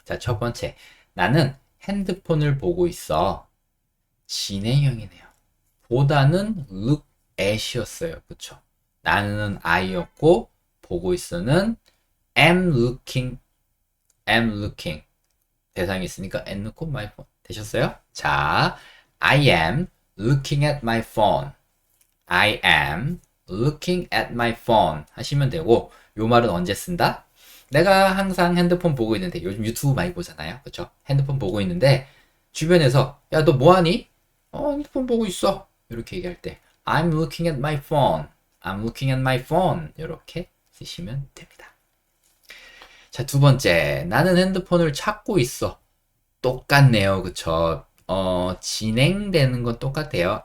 자, 첫 번째. 나는 핸드폰을 보고 있어. 진행형이네요. 보다는 look at이었어요. 그쵸? 나는 I였고, 보고 있어는 am looking. 대상이 있으니까 and look at my phone. 되셨어요? 자, I am looking at my phone. I am looking at my phone 하시면 되고, 요 말은 언제 쓴다? 내가 항상 핸드폰 보고 있는데, 요즘 유튜브 많이 보잖아요. 그쵸? 핸드폰 보고 있는데 주변에서 야, 너 뭐하니? 핸드폰 보고 있어. 이렇게 얘기할 때 I'm looking at my phone. I'm looking at my phone. 이렇게 쓰시면 됩니다. 자, 두 번째. 나는 핸드폰을 찾고 있어. 똑같네요. 그쵸? 진행되는 건 똑같아요.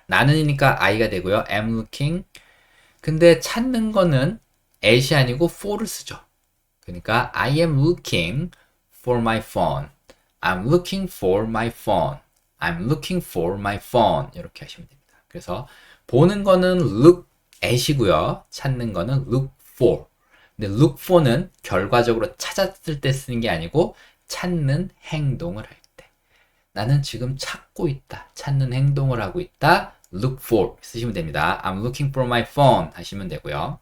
나는이니까 I가 되고요. am looking. 근데 찾는 거는 at이 아니고 for를 쓰죠. 그러니까 I am looking for my phone. I'm looking for my phone. I'm looking for my phone. 이렇게 하시면 됩니다. 그래서 보는 거는 look at이고요. 찾는 거는 look for. 근데 look for는 결과적으로 찾았을 때 쓰는 게 아니고 찾는 행동을 할 때. 나는 지금 찾고 있다. 찾는 행동을 하고 있다. look for 쓰시면 됩니다. I'm looking for my phone 하시면 되고요.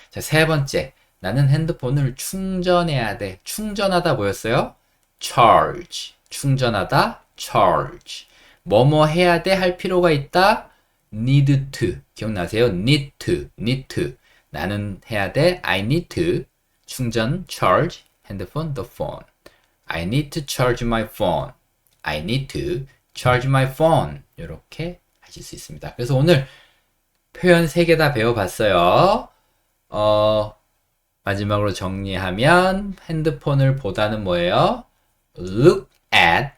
자, 세 번째. 나는 핸드폰을 충전해야 돼. 충전하다 뭐였어요? charge. 충전하다 charge. 뭐뭐 해야 돼 할 필요가 있다. need to. 기억나세요? need to. 나는 해야 돼. I need to. 충전 charge 핸드폰 the phone. I need to charge my phone. I need to charge my phone. 이렇게 하실 수 있습니다. 그래서 오늘 표현 3개 다 배워봤어요. 마지막으로 정리하면 핸드폰을 보다는 뭐예요? Look at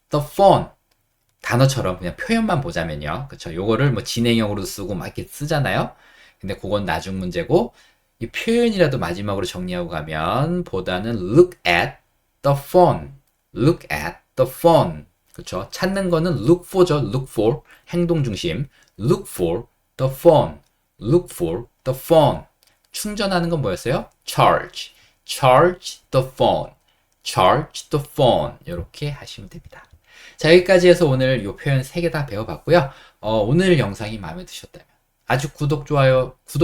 the phone. 단어처럼 그냥 표현만 보자면요. 그쵸? 요거를 뭐 진행형으로 쓰고 막 이렇게 쓰잖아요. 근데 그건 나중 문제고, 이 표현이라도 마지막으로 정리하고 가면 보다는 look at the phone. Look at the phone. 그쵸? 찾는 거는 look for죠. look for. 행동 중심. look for the phone. look for the phone. 충전하는 건 뭐였어요? charge. charge the phone. charge the phone. 이렇게 하시면 됩니다. 자, 여기까지 해서 오늘 이 표현 3개 다 배워봤고요. 오늘 영상이 마음에 드셨다면 아주 구독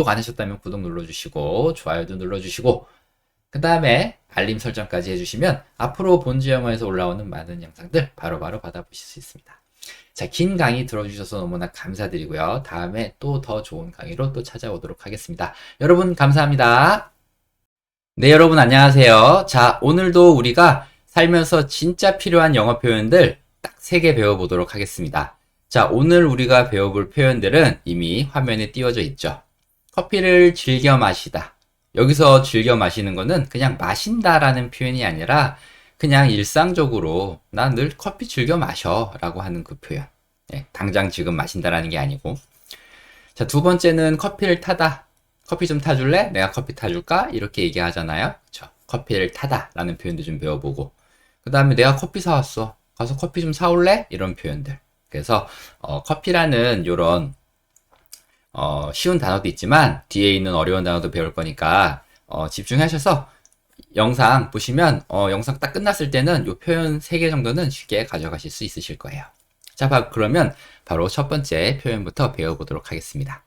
안 하셨다면 구독 눌러주시고 좋아요도 눌러주시고 그 다음에 알림 설정까지 해주시면 앞으로 본즈 영어에서 올라오는 많은 영상들 바로바로 받아보실 수 있습니다. 자, 긴 강의 들어주셔서 너무나 감사드리고요. 다음에 또 더 좋은 강의로 또 찾아오도록 하겠습니다. 여러분 감사합니다. 네, 여러분 안녕하세요. 자, 오늘도 우리가 살면서 진짜 필요한 영어 표현들 딱 3개 배워보도록 하겠습니다. 자, 오늘 우리가 배워볼 표현들은 이미 화면에 띄워져 있죠. 커피를 즐겨 마시다. 여기서 즐겨 마시는 거는 그냥 마신다라는 표현이 아니라 그냥 일상적으로 나 늘 커피 즐겨 마셔 라고 하는 그 표현. 네, 당장 지금 마신다라는 게 아니고. 자, 두 번째는 커피를 타다. 커피 좀 타줄래? 내가 커피 타줄까? 이렇게 얘기하잖아요. 그쵸? 커피를 타다 라는 표현도 좀 배워보고. 그 다음에 내가 커피 사왔어. 가서 커피 좀 사올래? 이런 표현들. 그래서 커피라는 요런 쉬운 단어도 있지만 뒤에 있는 어려운 단어도 배울 거니까 집중하셔서 영상 보시면 영상 딱 끝났을 때는 요 표현 3개 정도는 쉽게 가져가실 수 있으실 거예요. 자, 그러면 바로 첫 번째 표현부터 배워보도록 하겠습니다.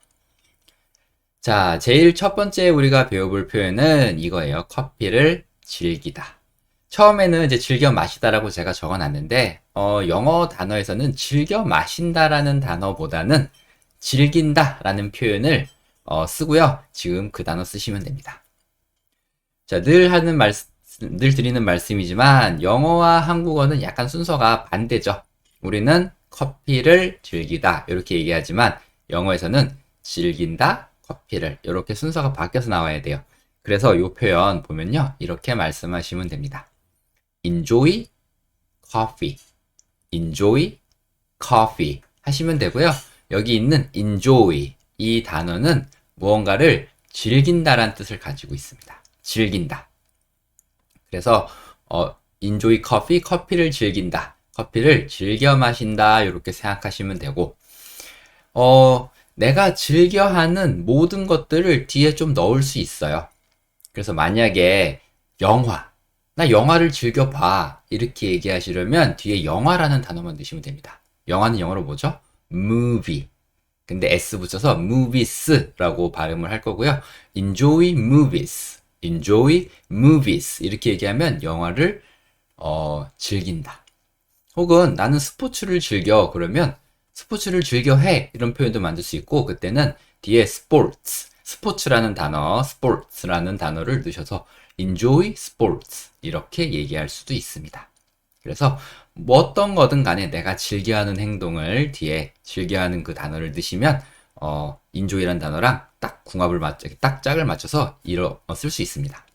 자, 제일 첫 번째 우리가 배워볼 표현은 이거예요. 커피를 즐기다. 처음에는 이제 즐겨 마시다라고 제가 적어놨는데 영어 단어에서는 즐겨 마신다라는 단어보다는 즐긴다라는 표현을 쓰고요. 지금 그 단어 쓰시면 됩니다. 자, 늘 드리는 말씀이지만 영어와 한국어는 약간 순서가 반대죠. 우리는 커피를 즐기다 이렇게 얘기하지만 영어에서는 즐긴다 커피를 이렇게 순서가 바뀌어서 나와야 돼요. 그래서 이 표현 보면요. 이렇게 말씀하시면 됩니다. Enjoy coffee. Enjoy coffee 하시면 되고요. 여기 있는 enjoy 이 단어는 무언가를 즐긴다라는 뜻을 가지고 있습니다. 즐긴다. 그래서 enjoy coffee, 커피를 즐긴다. 커피를 즐겨 마신다. 이렇게 생각하시면 되고 내가 즐겨 하는 모든 것들을 뒤에 좀 넣을 수 있어요. 그래서 만약에 나 영화를 즐겨봐. 이렇게 얘기하시려면 뒤에 영화라는 단어만 넣으시면 됩니다. 영화는 영어로 뭐죠? movie. 근데 s 붙여서 movies라고 발음을 할 거고요. enjoy movies. enjoy movies. 이렇게 얘기하면 영화를 즐긴다. 혹은 나는 스포츠를 즐겨. 그러면 스포츠를 즐겨 해. 이런 표현도 만들 수 있고 그때는 뒤에 스포츠라는 단어, sports라는 단어를 넣으셔서 enjoy sports 이렇게 얘기할 수도 있습니다. 그래서 뭐 어떤 거든 간에 내가 즐겨하는 행동을 뒤에 즐겨하는 그 단어를 넣으시면 enjoy라는 단어랑 딱 궁합을 딱 짝을 맞춰서 쓸 수 있습니다.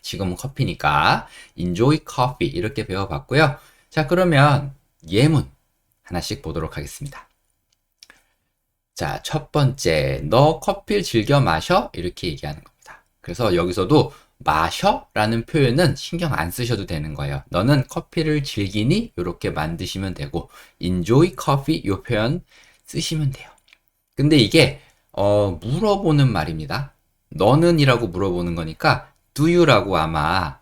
지금은 커피니까 enjoy coffee 이렇게 배워봤고요. 자, 그러면 예문 하나씩 보도록 하겠습니다. 자, 첫 번째, 너 커피를 즐겨 마셔? 이렇게 얘기하는 겁니다. 그래서 여기서도 마셔? 라는 표현은 신경 안 쓰셔도 되는 거예요. 너는 커피를 즐기니? 이렇게 만드시면 되고 enjoy coffee 이 표현 쓰시면 돼요. 근데 이게 물어보는 말입니다. 너는 이라고 물어보는 거니까 do you라고 아마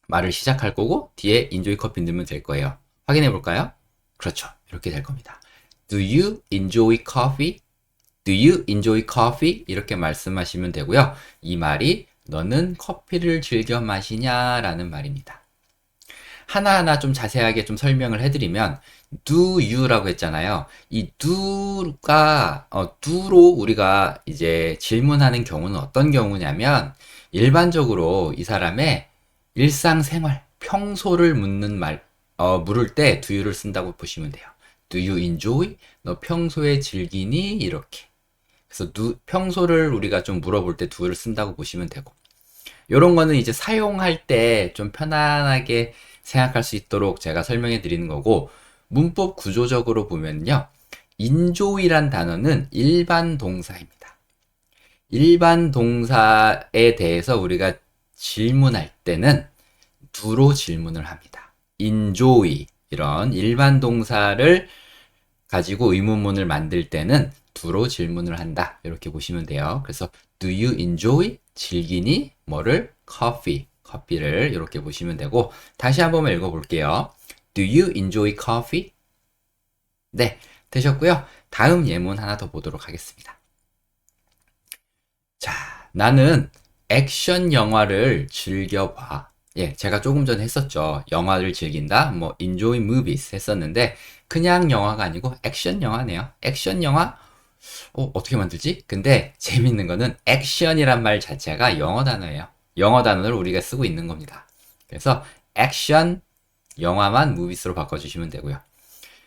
말을 시작할 거고 뒤에 enjoy coffee 넣으면 될 거예요. 확인해 볼까요? 그렇죠. 이렇게 될 겁니다. Do you enjoy coffee? Do you enjoy coffee? 이렇게 말씀하시면 되고요. 이 말이 너는 커피를 즐겨 마시냐? 라는 말입니다. 하나하나 좀 자세하게 좀 설명을 해드리면 do you라고 했잖아요. 이 do로 우리가 이제 질문하는 경우는 어떤 경우냐면 일반적으로 이 사람의 일상생활, 평소를 물을 때 do you를 쓴다고 보시면 돼요. Do you enjoy? 너 평소에 즐기니? 이렇게. 그래서 평소를 우리가 좀 물어볼 때 do를 쓴다고 보시면 되고. 요런 거는 이제 사용할 때 좀 편안하게 생각할 수 있도록 제가 설명해 드리는 거고, 문법 구조적으로 보면요. enjoy란 단어는 일반 동사입니다. 일반 동사에 대해서 우리가 질문할 때는 do로 질문을 합니다. enjoy 이런 일반 동사를 가지고 의문문을 만들 때는 do로 질문을 한다. 이렇게 보시면 돼요. 그래서 do you enjoy? 즐기니? 뭐를? 커피를 이렇게 보시면 되고 다시 한번 읽어볼게요. Do you enjoy coffee? 네, 되셨고요. 다음 예문 하나 더 보도록 하겠습니다. 자, 나는 액션 영화를 즐겨봐. 예, 제가 조금 전에 했었죠. 영화를 즐긴다, 뭐 enjoy movies 했었는데 그냥 영화가 아니고 액션 영화네요. 액션 영화? 어떻게 만들지? 근데 재밌는 거는 액션이란 말 자체가 영어 단어예요. 영어 단어를 우리가 쓰고 있는 겁니다. 그래서 액션 영화만 movies로 바꿔주시면 되고요.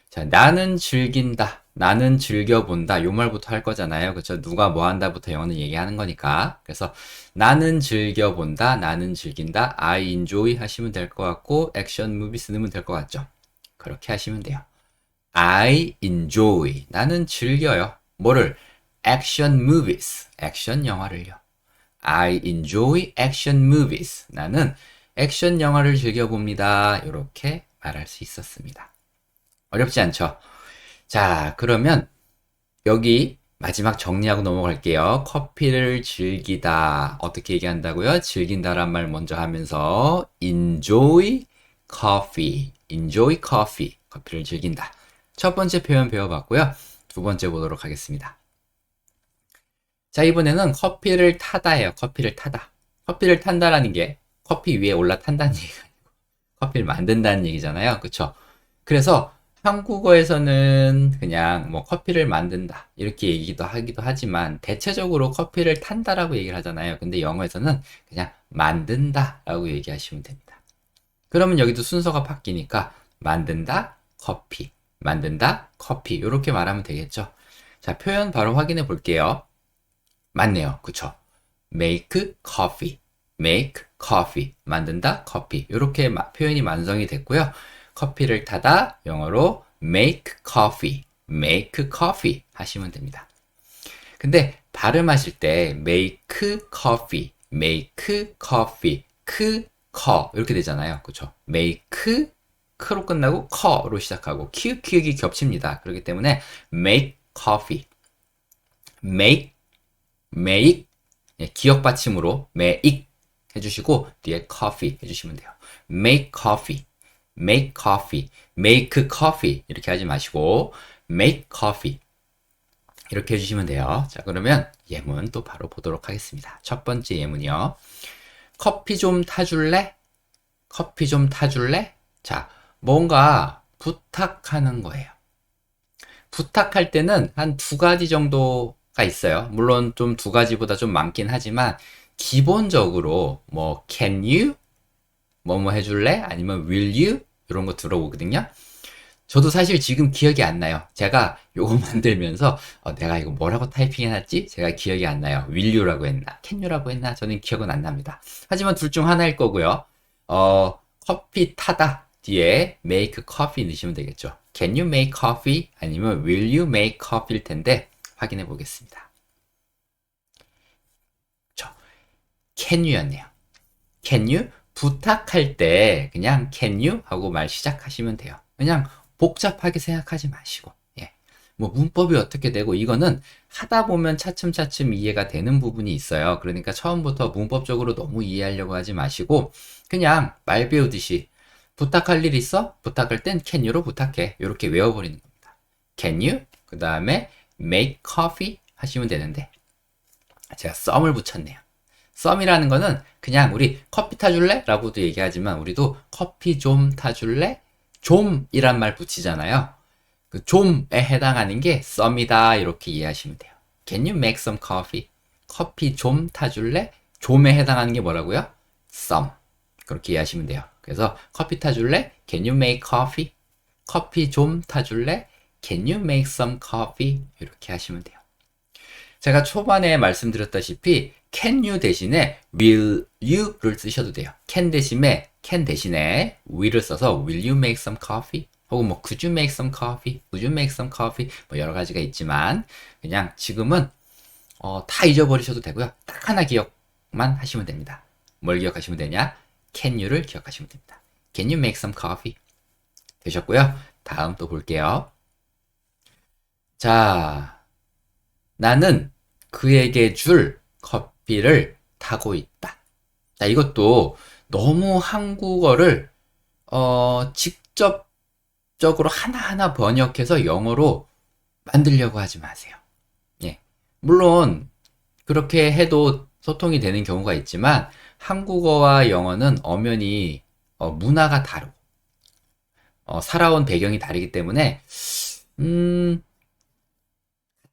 자, 나는 즐긴다. 나는 즐겨본다. 요 말부터 할 거잖아요. 그쵸? 누가 뭐 한다부터 영어는 얘기하는 거니까. 그래서 나는 즐겨본다. 나는 즐긴다. I enjoy 하시면 될 것 같고 액션 movies 넣으면 될 것 같죠? 그렇게 하시면 돼요. I enjoy. 나는 즐겨요. 뭐를? 액션 movies. 액션 영화를요. I enjoy action movies. 나는 액션 영화를 즐겨봅니다. 이렇게 말할 수 있었습니다. 어렵지 않죠? 자, 그러면 여기 마지막 정리하고 넘어갈게요. 커피를 즐기다. 어떻게 얘기한다고요? 즐긴다란 말 먼저 하면서 enjoy coffee. enjoy coffee. 커피를 즐긴다. 첫 번째 표현 배워봤고요. 두 번째 보도록 하겠습니다. 자, 이번에는 커피를 타다예요. 커피를 타다. 커피를 탄다라는 게 커피 위에 올라탄다는 얘기가 아니고 커피를 만든다는 얘기잖아요. 그쵸? 그래서 한국어에서는 그냥 뭐 커피를 만든다 이렇게 얘기도 하기도 하지만 대체적으로 커피를 탄다라고 얘기를 하잖아요. 근데 영어에서는 그냥 만든다라고 얘기하시면 됩니다. 그러면 여기도 순서가 바뀌니까 만든다 커피, 만든다 커피 이렇게 말하면 되겠죠. 자, 표현 바로 확인해 볼게요. 맞네요. 그쵸? make coffee, make coffee, 만든다 커피 이렇게 표현이 완성이 됐고요. 커피를 타다 영어로 make coffee, make coffee 하시면 됩니다. 근데 발음하실 때 make coffee, make coffee, 커 이렇게 되잖아요. 그렇죠? make 크로 끝나고 커로 시작하고 키읔이 겹칩니다. 그렇기 때문에 make coffee, make 기역 받침으로 make 해주시고 뒤에 coffee 해주시면 돼요. make coffee, make coffee, make coffee 이렇게 하지 마시고 make coffee 이렇게 해주시면 돼요. 자, 그러면 예문 또 바로 보도록 하겠습니다. 첫 번째 예문이요. 커피 좀 타줄래? 커피 좀 타줄래? 자, 뭔가 부탁하는 거예요. 부탁할 때는 한 두 가지 정도가 있어요. 물론 좀 두 가지보다 좀 많긴 하지만 기본적으로 뭐 can you? 뭐뭐 해줄래? 아니면 will you? 이런 거 들어오거든요. 저도 사실 지금 기억이 안 나요. 제가 요거 만들면서 내가 이거 뭐라고 타이핑해놨지? 제가 기억이 안 나요. will you라고 했나? can you라고 했나? 저는 기억은 안 납니다. 하지만 둘 중 하나일 거고요. 커피 타다 뒤에 make coffee 넣으시면 되겠죠. Can you make coffee? 아니면 will you make coffee일 텐데 확인해 보겠습니다. can you였네요. can you? 부탁할 때 그냥 can you? 하고 말 시작하시면 돼요. 그냥 복잡하게 생각하지 마시고. 예. 뭐 문법이 어떻게 되고 이거는 하다 보면 차츰차츰 이해가 되는 부분이 있어요. 그러니까 처음부터 문법적으로 너무 이해하려고 하지 마시고 그냥 말 배우듯이 부탁할 일 있어? 부탁할 땐 can you로 부탁해. 이렇게 외워버리는 겁니다. can you? 그 다음에 make coffee 하시면 되는데 제가 썸을 붙였네요. 썸이라는 거는 그냥 우리 커피 타줄래? 라고도 얘기하지만 우리도 커피 좀 타줄래? 좀이란 말 붙이잖아요. 그 좀에 해당하는 게 썸이다 이렇게 이해하시면 돼요. Can you make some coffee? 커피 좀 타줄래? 좀에 해당하는 게 뭐라고요? 썸. 그렇게 이해하시면 돼요. 그래서 커피 타줄래? Can you make coffee? 커피 좀 타줄래? Can you make some coffee? 이렇게 하시면 돼요. 제가 초반에 말씀드렸다시피 can you 대신에 will you를 쓰셔도 돼요. can 대신에 will을 써서 will you make some coffee? 혹은 뭐 could you make some coffee? would you make some coffee? 뭐 여러 가지가 있지만 그냥 지금은 다 잊어버리셔도 되고요. 딱 하나 기억만 하시면 됩니다. 뭘 기억하시면 되냐? can you를 기억하시면 됩니다. Can you make some coffee? 되셨고요. 다음 또 볼게요. 자, 나는 그에게 줄 커피를 타고 있다. 자, 이것도 너무 한국어를 직접적으로 하나하나 번역해서 영어로 만들려고 하지 마세요. 예. 물론 그렇게 해도 소통이 되는 경우가 있지만 한국어와 영어는 엄연히 문화가 다르고 살아온 배경이 다르기 때문에 같은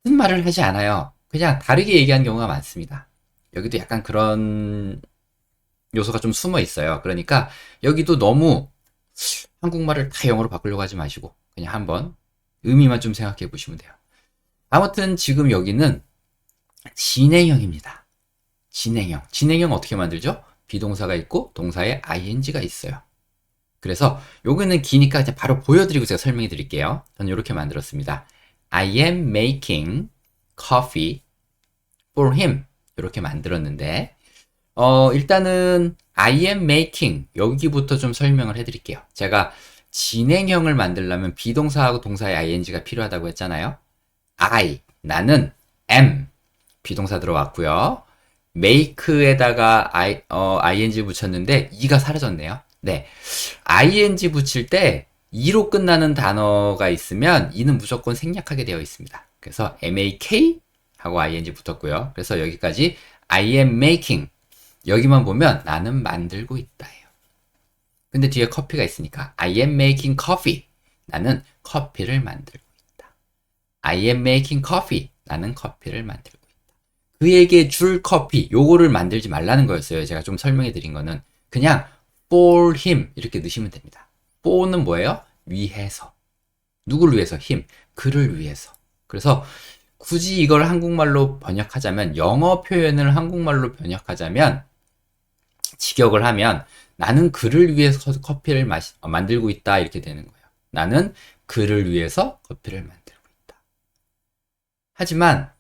말을 하지 않아요. 그냥 다르게 얘기하는 경우가 많습니다. 여기도 약간 그런 요소가 좀 숨어 있어요. 그러니까 여기도 너무 한국말을 다 영어로 바꾸려고 하지 마시고 그냥 한번 의미만 좀 생각해 보시면 돼요. 아무튼 지금 여기는 진행형입니다. 진행형 어떻게 만들죠? 비동사가 있고 동사에 ing가 있어요. 그래서 여기는 기니까 이제 바로 보여드리고 제가 설명해 드릴게요. 저는 이렇게 만들었습니다. I am making coffee for him. 이렇게 만들었는데 일단은 I am making 여기부터 좀 설명을 해드릴게요. 제가 진행형을 만들려면 비동사하고 동사에 ing가 필요하다고 했잖아요. 나는 am 비동사 들어왔고요. make에다가 ing 붙였는데 e가 사라졌네요. 네, ing 붙일 때 e로 끝나는 단어가 있으면 e는 무조건 생략하게 되어 있습니다. 그래서 make 하고 ing 붙었고요. 그래서 여기까지 I am making 여기만 보면 나는 만들고 있다예요. 근데 뒤에 커피가 있으니까 I am making coffee 나는 커피를 만들고 있다. I am making coffee. 나는 커피를 만들고 있다. 그에게 줄 커피, 요거를 만들지 말라는 거였어요. 제가 좀 설명해 드린 거는. 그냥 for him 이렇게 넣으시면 됩니다. for는 뭐예요? 위해서. 누구를 위해서? him. 그를 위해서. 그래서 굳이 이걸 한국말로 번역하자면, 영어 표현을 한국말로 번역하자면, 직역을 하면 나는 그를 위해서 커피를 만들고 있다 이렇게 되는 거예요. 나는 그를 위해서 커피를 만들고 있다. 하지만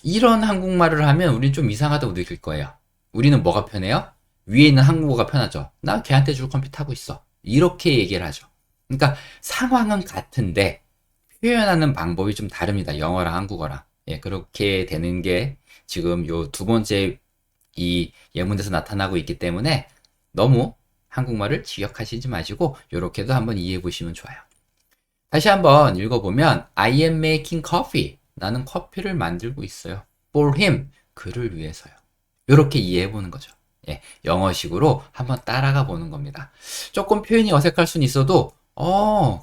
이런 한국말을 하면 우리는 좀 이상하다고 느낄 거예요. 우리는 뭐가 편해요? 위에 있는 한국어가 편하죠. 나 걔한테 줄 커피 타고 있어. 이렇게 얘기를 하죠. 그러니까 상황은 같은데 표현하는 방법이 좀 다릅니다. 영어랑 한국어랑. 예, 그렇게 되는 게 지금 요 두 번째 이 예문에서 나타나고 있기 때문에 너무 한국말을 직역하시지 마시고 요렇게도 한번 이해해 보시면 좋아요. 다시 한번 읽어보면 I am making coffee. 나는 커피를 만들고 있어요. For him. 그를 위해서요. 요렇게 이해해 보는 거죠. 예, 영어식으로 한번 따라가 보는 겁니다. 조금 표현이 어색할 수는 있어도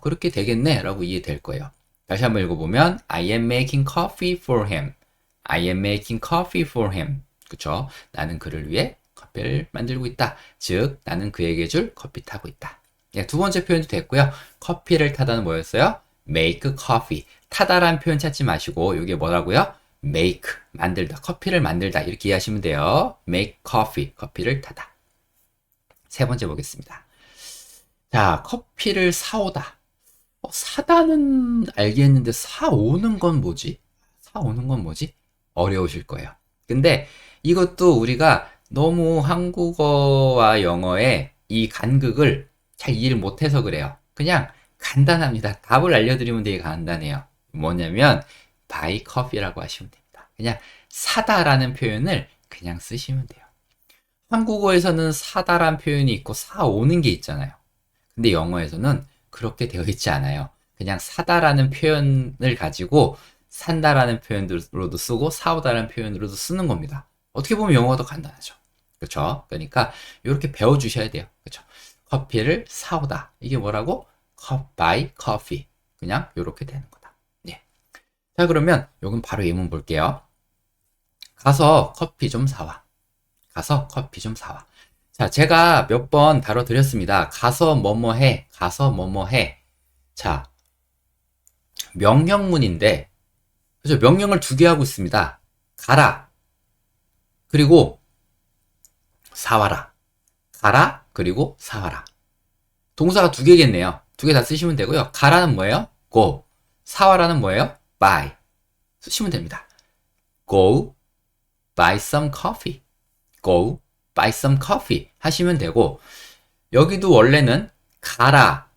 그렇게 되겠네 라고 이해될 거예요. 다시 한번 읽어보면 I am making coffee for him. I am making coffee for him. 그쵸? 나는 그를 위해 커피를 만들고 있다. 즉, 나는 그에게 줄 커피 타고 있다. 예, 두 번째 표현도 됐고요. 커피를 타다는 뭐였어요? make coffee. 타다란 표현 찾지 마시고 이게 뭐라고요? make, 만들다. 커피를 만들다. 이렇게 이해하시면 돼요. make coffee. 커피를 타다. 세 번째 보겠습니다. 자, 커피를 사오다. 사다는 알겠는데 사오는 건 뭐지? 사오는 건 뭐지? 어려우실 거예요. 근데 이것도 우리가 너무 한국어와 영어의 이 간극을 잘 이해를 못해서 그래요. 그냥 간단합니다. 답을 알려드리면 되게 간단해요. 뭐냐면 buy coffee라고 하시면 됩니다. 그냥 사다라는 표현을 그냥 쓰시면 돼요. 한국어에서는 사다란 표현이 있고 사오는 게 있잖아요. 근데 영어에서는 그렇게 되어 있지 않아요. 그냥 사다라는 표현을 가지고 산다라는 표현으로도 쓰고 사오다라는 표현으로도 쓰는 겁니다. 어떻게 보면 영어가 더 간단하죠. 그렇죠? 그러니까 이렇게 배워주셔야 돼요. 그렇죠? 커피를 사오다. 이게 뭐라고? buy coffee. 그냥 이렇게 되는 거다. 예. 자, 그러면 요건 바로 예문 볼게요. 가서 커피 좀 사와. 가서 커피 좀 사와. 자, 제가 몇 번 다뤄드렸습니다. 가서 뭐뭐 해. 가서 뭐뭐 해. 자, 명령문인데, 그죠? 명령을 두 개 하고 있습니다. 가라. 그리고 사와라. 가라. 그리고 사와라. 동사가 두 개겠네요. 두 개 다 쓰시면 되고요. 가라는 뭐예요? go. 사와라는 뭐예요? buy. 쓰시면 됩니다. go buy some coffee. go buy some coffee 하시면 되고, 여기도 원래는 가라.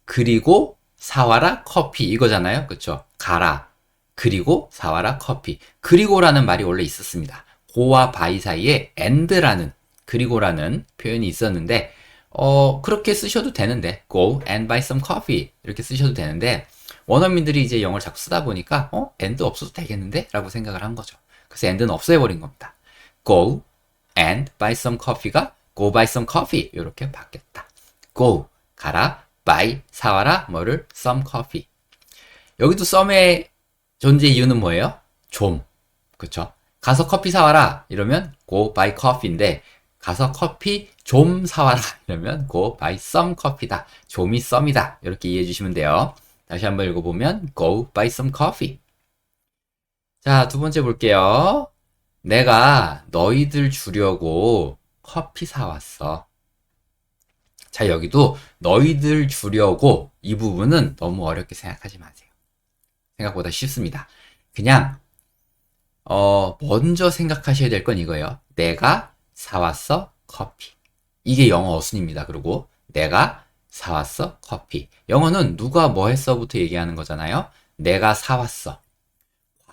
그리고 사와라 커피 이거잖아요. 그쵸? 가라. 그리고 사와라 커피. 그리고라는 말이 원래 있었습니다. go와 by 사이에 and라는, 그리고라는 표현이 있었는데, 그렇게 쓰셔도 되는데, go and buy some coffee. 이렇게 쓰셔도 되는데, 원어민들이 이제 영어를 자꾸 쓰다 보니까, and 없어도 되겠는데? 라고 생각을 한 거죠. 그래서 and는 없애버린 겁니다. go and buy some coffee가 go buy some coffee. 이렇게 바뀌었다. go, 가라. buy, 사와라. 뭐를? some coffee. 여기도 some의 존재 이유는 뭐예요? 좀. 그쵸? 가서 커피 사와라. 이러면 go buy coffee인데, 가서 커피 좀 사와라. 이러면 go buy some coffee다. 좀이 some이다. 이렇게 이해해 주시면 돼요. 다시 한번 읽어보면 go buy some coffee. 자, 두 번째 볼게요. 내가 너희들 주려고 커피 사왔어. 자, 여기도 너희들 주려고 이 부분은 너무 어렵게 생각하지 마세요. 생각보다 쉽습니다. 그냥 먼저 생각하셔야 될 건 이거예요. 내가 사왔어 커피. 이게 영어 어순입니다. 그리고 내가 사왔어 커피. 영어는 누가 뭐 했어부터 얘기하는 거잖아요. 내가 사왔어.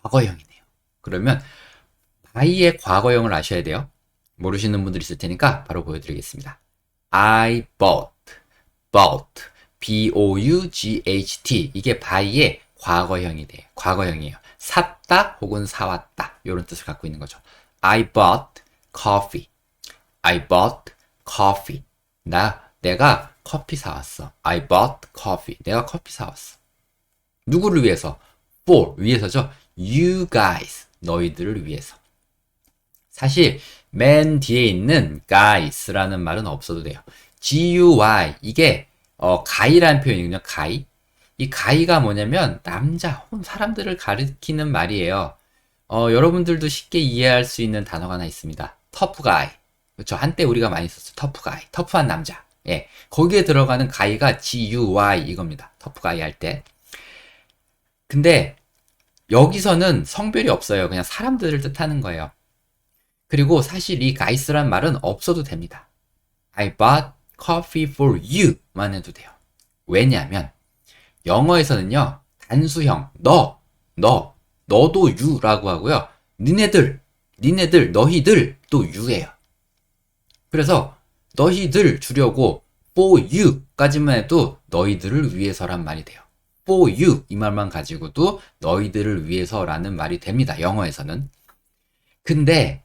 과거형이네요. 그러면 by의 과거형을 아셔야 돼요. 모르시는 분들 있을 테니까 바로 보여드리겠습니다. I bought, B-O-U-G-H-T. 이게 by의 과거형이 돼요. 과거형이에요. 샀다 혹은 사왔다. 이런 뜻을 갖고 있는 거죠. I bought coffee. I bought coffee. 내가 커피 사왔어. I bought coffee. 내가 커피 사왔어. 누구를 위해서? for, 위해서죠. You guys, 너희들을 위해서. 사실 맨 뒤에 있는 guys라는 말은 없어도 돼요. guy, 이게 guy라는 표현이거든요. guy. 이 guy가 뭐냐면 남자, 사람들을 가리키는 말이에요. 여러분들도 쉽게 이해할 수 있는 단어가 하나 있습니다. tough guy. 그렇죠. 한때 우리가 많이 썼죠. tough guy. 터프한 남자. 예. 거기에 들어가는 guy가 guy 이겁니다. tough guy 할 때. 근데 여기서는 성별이 없어요. 그냥 사람들을 뜻하는 거예요. 그리고 사실 이 guys란 말은 없어도 됩니다. I bought coffee for you만 해도 돼요. 왜냐하면 영어에서는요. 단수형 너도 you라고 하고요. 니네들, 너희들 또 you예요. 그래서 너희들 주려고 for you까지만 해도 너희들을 위해서란 말이 돼요. for you 이 말만 가지고도 너희들을 위해서라는 말이 됩니다. 영어에서는. 근데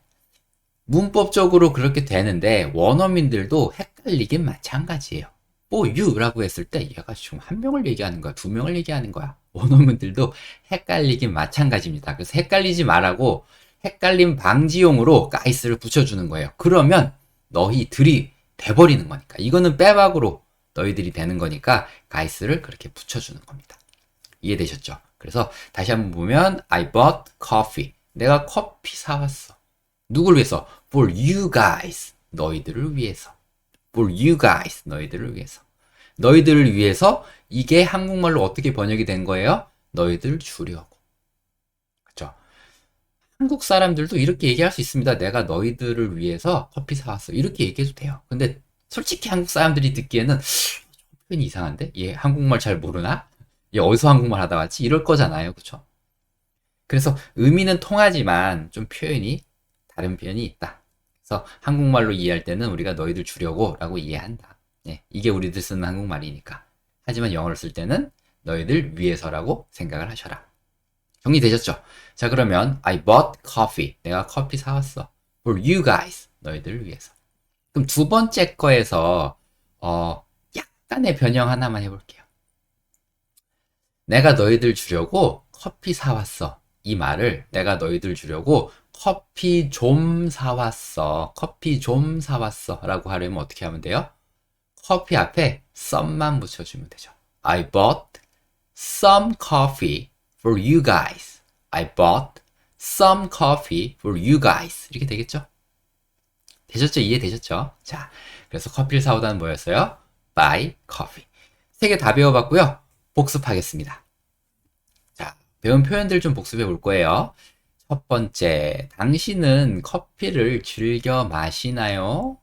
문법적으로 그렇게 되는데 원어민들도 헷갈리긴 마찬가지예요. for you라고 했을 때 얘가 지금 한 명을 얘기하는 거야? 두 명을 얘기하는 거야? 원어민들도 헷갈리긴 마찬가지입니다. 그래서 헷갈리지 말라고 헷갈림 방지용으로 guys를 붙여주는 거예요. 그러면 너희들이 돼버리는 거니까. 이거는 빼박으로 너희들이 되는 거니까 guys를 그렇게 붙여주는 겁니다. 이해되셨죠? 그래서 다시 한번 보면 I bought coffee. 내가 커피 사왔어. 누굴 위해서? For you guys. 너희들을 위해서. For you guys. 너희들을 위해서. 너희들을 위해서 이게 한국말로 어떻게 번역이 된 거예요? 너희들 주려고. 그렇죠? 한국 사람들도 이렇게 얘기할 수 있습니다. 내가 너희들을 위해서 커피 사왔어. 이렇게 얘기해도 돼요. 근데 솔직히 한국 사람들이 듣기에는 표현이 이상한데? 얘 한국말 잘 모르나? 얘 어디서 한국말 하다 왔지? 이럴 거잖아요. 그쵸? 그래서 의미는 통하지만 좀 표현이 다른 표현이 있다. 그래서 한국말로 이해할 때는 우리가 너희들 주려고 라고 이해한다. 예, 이게 우리들 쓰는 한국말이니까. 하지만 영어를 쓸 때는 너희들 위해서라고 생각을 하셔라. 정리되셨죠? 자, 그러면 I bought coffee. 내가 커피 사왔어. For you guys. 너희들을 위해서. 그럼 두 번째 거에서 약간의 변형 하나만 해볼게요. 내가 너희들 주려고 커피 사왔어. 이 말을 내가 너희들 주려고 커피 좀 사왔어. 커피 좀 사왔어. 라고 하려면 어떻게 하면 돼요? 커피 앞에 some만 붙여주면 되죠. I bought some coffee for you guys. I bought some coffee for you guys. 이렇게 되겠죠? 되셨죠? 이해되셨죠? 자, 그래서 커피를 사오다는 뭐였어요? buy coffee. 세 개 다 배워봤고요. 복습하겠습니다. 자, 배운 표현들 좀 복습해 볼 거예요. 첫 번째, 당신은 커피를 즐겨 마시나요?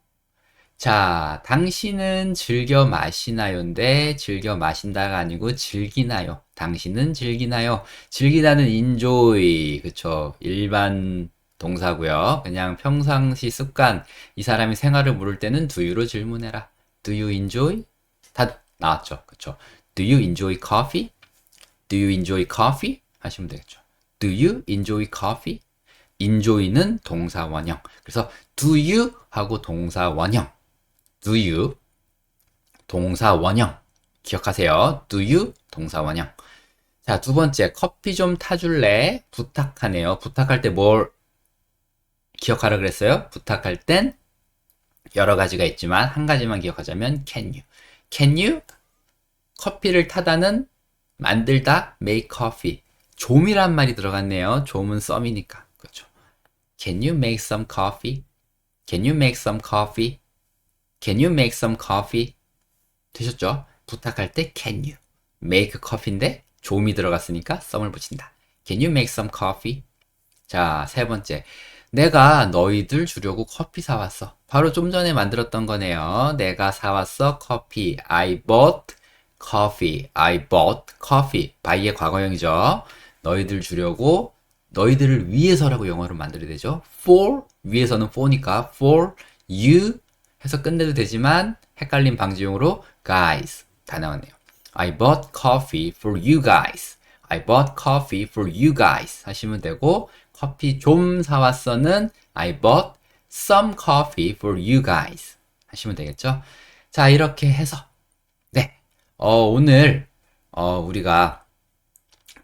자, 당신은 즐겨 마시나요인데 즐겨 마신다가 아니고 즐기나요? 당신은 즐기나요? 즐기다는 enjoy, 그쵸? 일반 동사고요. 그냥 평상시 습관, 이 사람이 생활을 물을 때는 do you로 질문해라. Do you enjoy? 다 나왔죠. 그쵸? Do you enjoy coffee? Do you enjoy coffee? 하시면 되겠죠. Do you enjoy coffee? enjoy는 동사 원형. 그래서 do you 하고 동사 원형. Do you 동사 원형. 기억하세요. Do you 동사 원형. 자, 두 번째, 커피 좀 타줄래? 부탁하네요. 부탁할 때 뭘 기억하라 그랬어요? 부탁할 땐 여러 가지가 있지만 한 가지만 기억하자면 can you. Can you? 커피를 타다는 만들다 make coffee. 좀이란 말이 들어갔네요. 좀은 some이니까. 그렇죠. Can you make some coffee? Can you make some coffee? Can you make some coffee? 되셨죠? 부탁할 때 can you. make coffee인데 좀이 들어갔으니까 some을 붙인다. Can you make some coffee? 자, 세 번째. 내가 너희들 주려고 커피 사왔어. 바로 좀 전에 만들었던 거네요. 내가 사왔어. 커피. I bought coffee. I bought coffee. by의 과거형이죠. 너희들 주려고, 너희들을 위해서라고 영어로 만들어야 되죠. for, 위해서는 for니까 for you 해서 끝내도 되지만 헷갈림 방지용으로 guys 다 나왔네요. I bought coffee for you guys. I bought coffee for you guys 하시면 되고, 커피 좀 사왔어는 I bought some coffee for you guys 하시면 되겠죠. 자, 이렇게 해서 오늘 우리가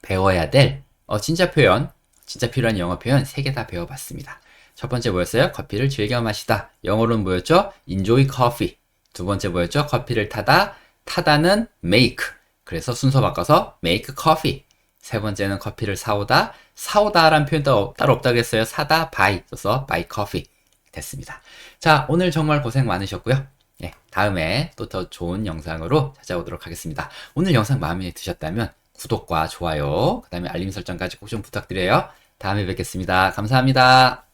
배워야 될 진짜 표현, 진짜 필요한 영어 표현 3개 다 배워봤습니다. 첫 번째 뭐였어요? 커피를 즐겨 마시다. 영어로는 뭐였죠? enjoy coffee. 두 번째 뭐였죠? 커피를 타다. 타다는 make. 그래서 순서 바꿔서 make coffee. 세 번째는 커피를 사오다. 사오다라는 표현도 따로 없다고 했어요. 사다, buy. 써서 buy coffee. 됐습니다. 자, 오늘 정말 고생 많으셨고요. 네, 다음에 또 더 좋은 영상으로 찾아오도록 하겠습니다. 오늘 영상 마음에 드셨다면 구독과 좋아요, 그 다음에 알림 설정까지 꼭 좀 부탁드려요. 다음에 뵙겠습니다. 감사합니다.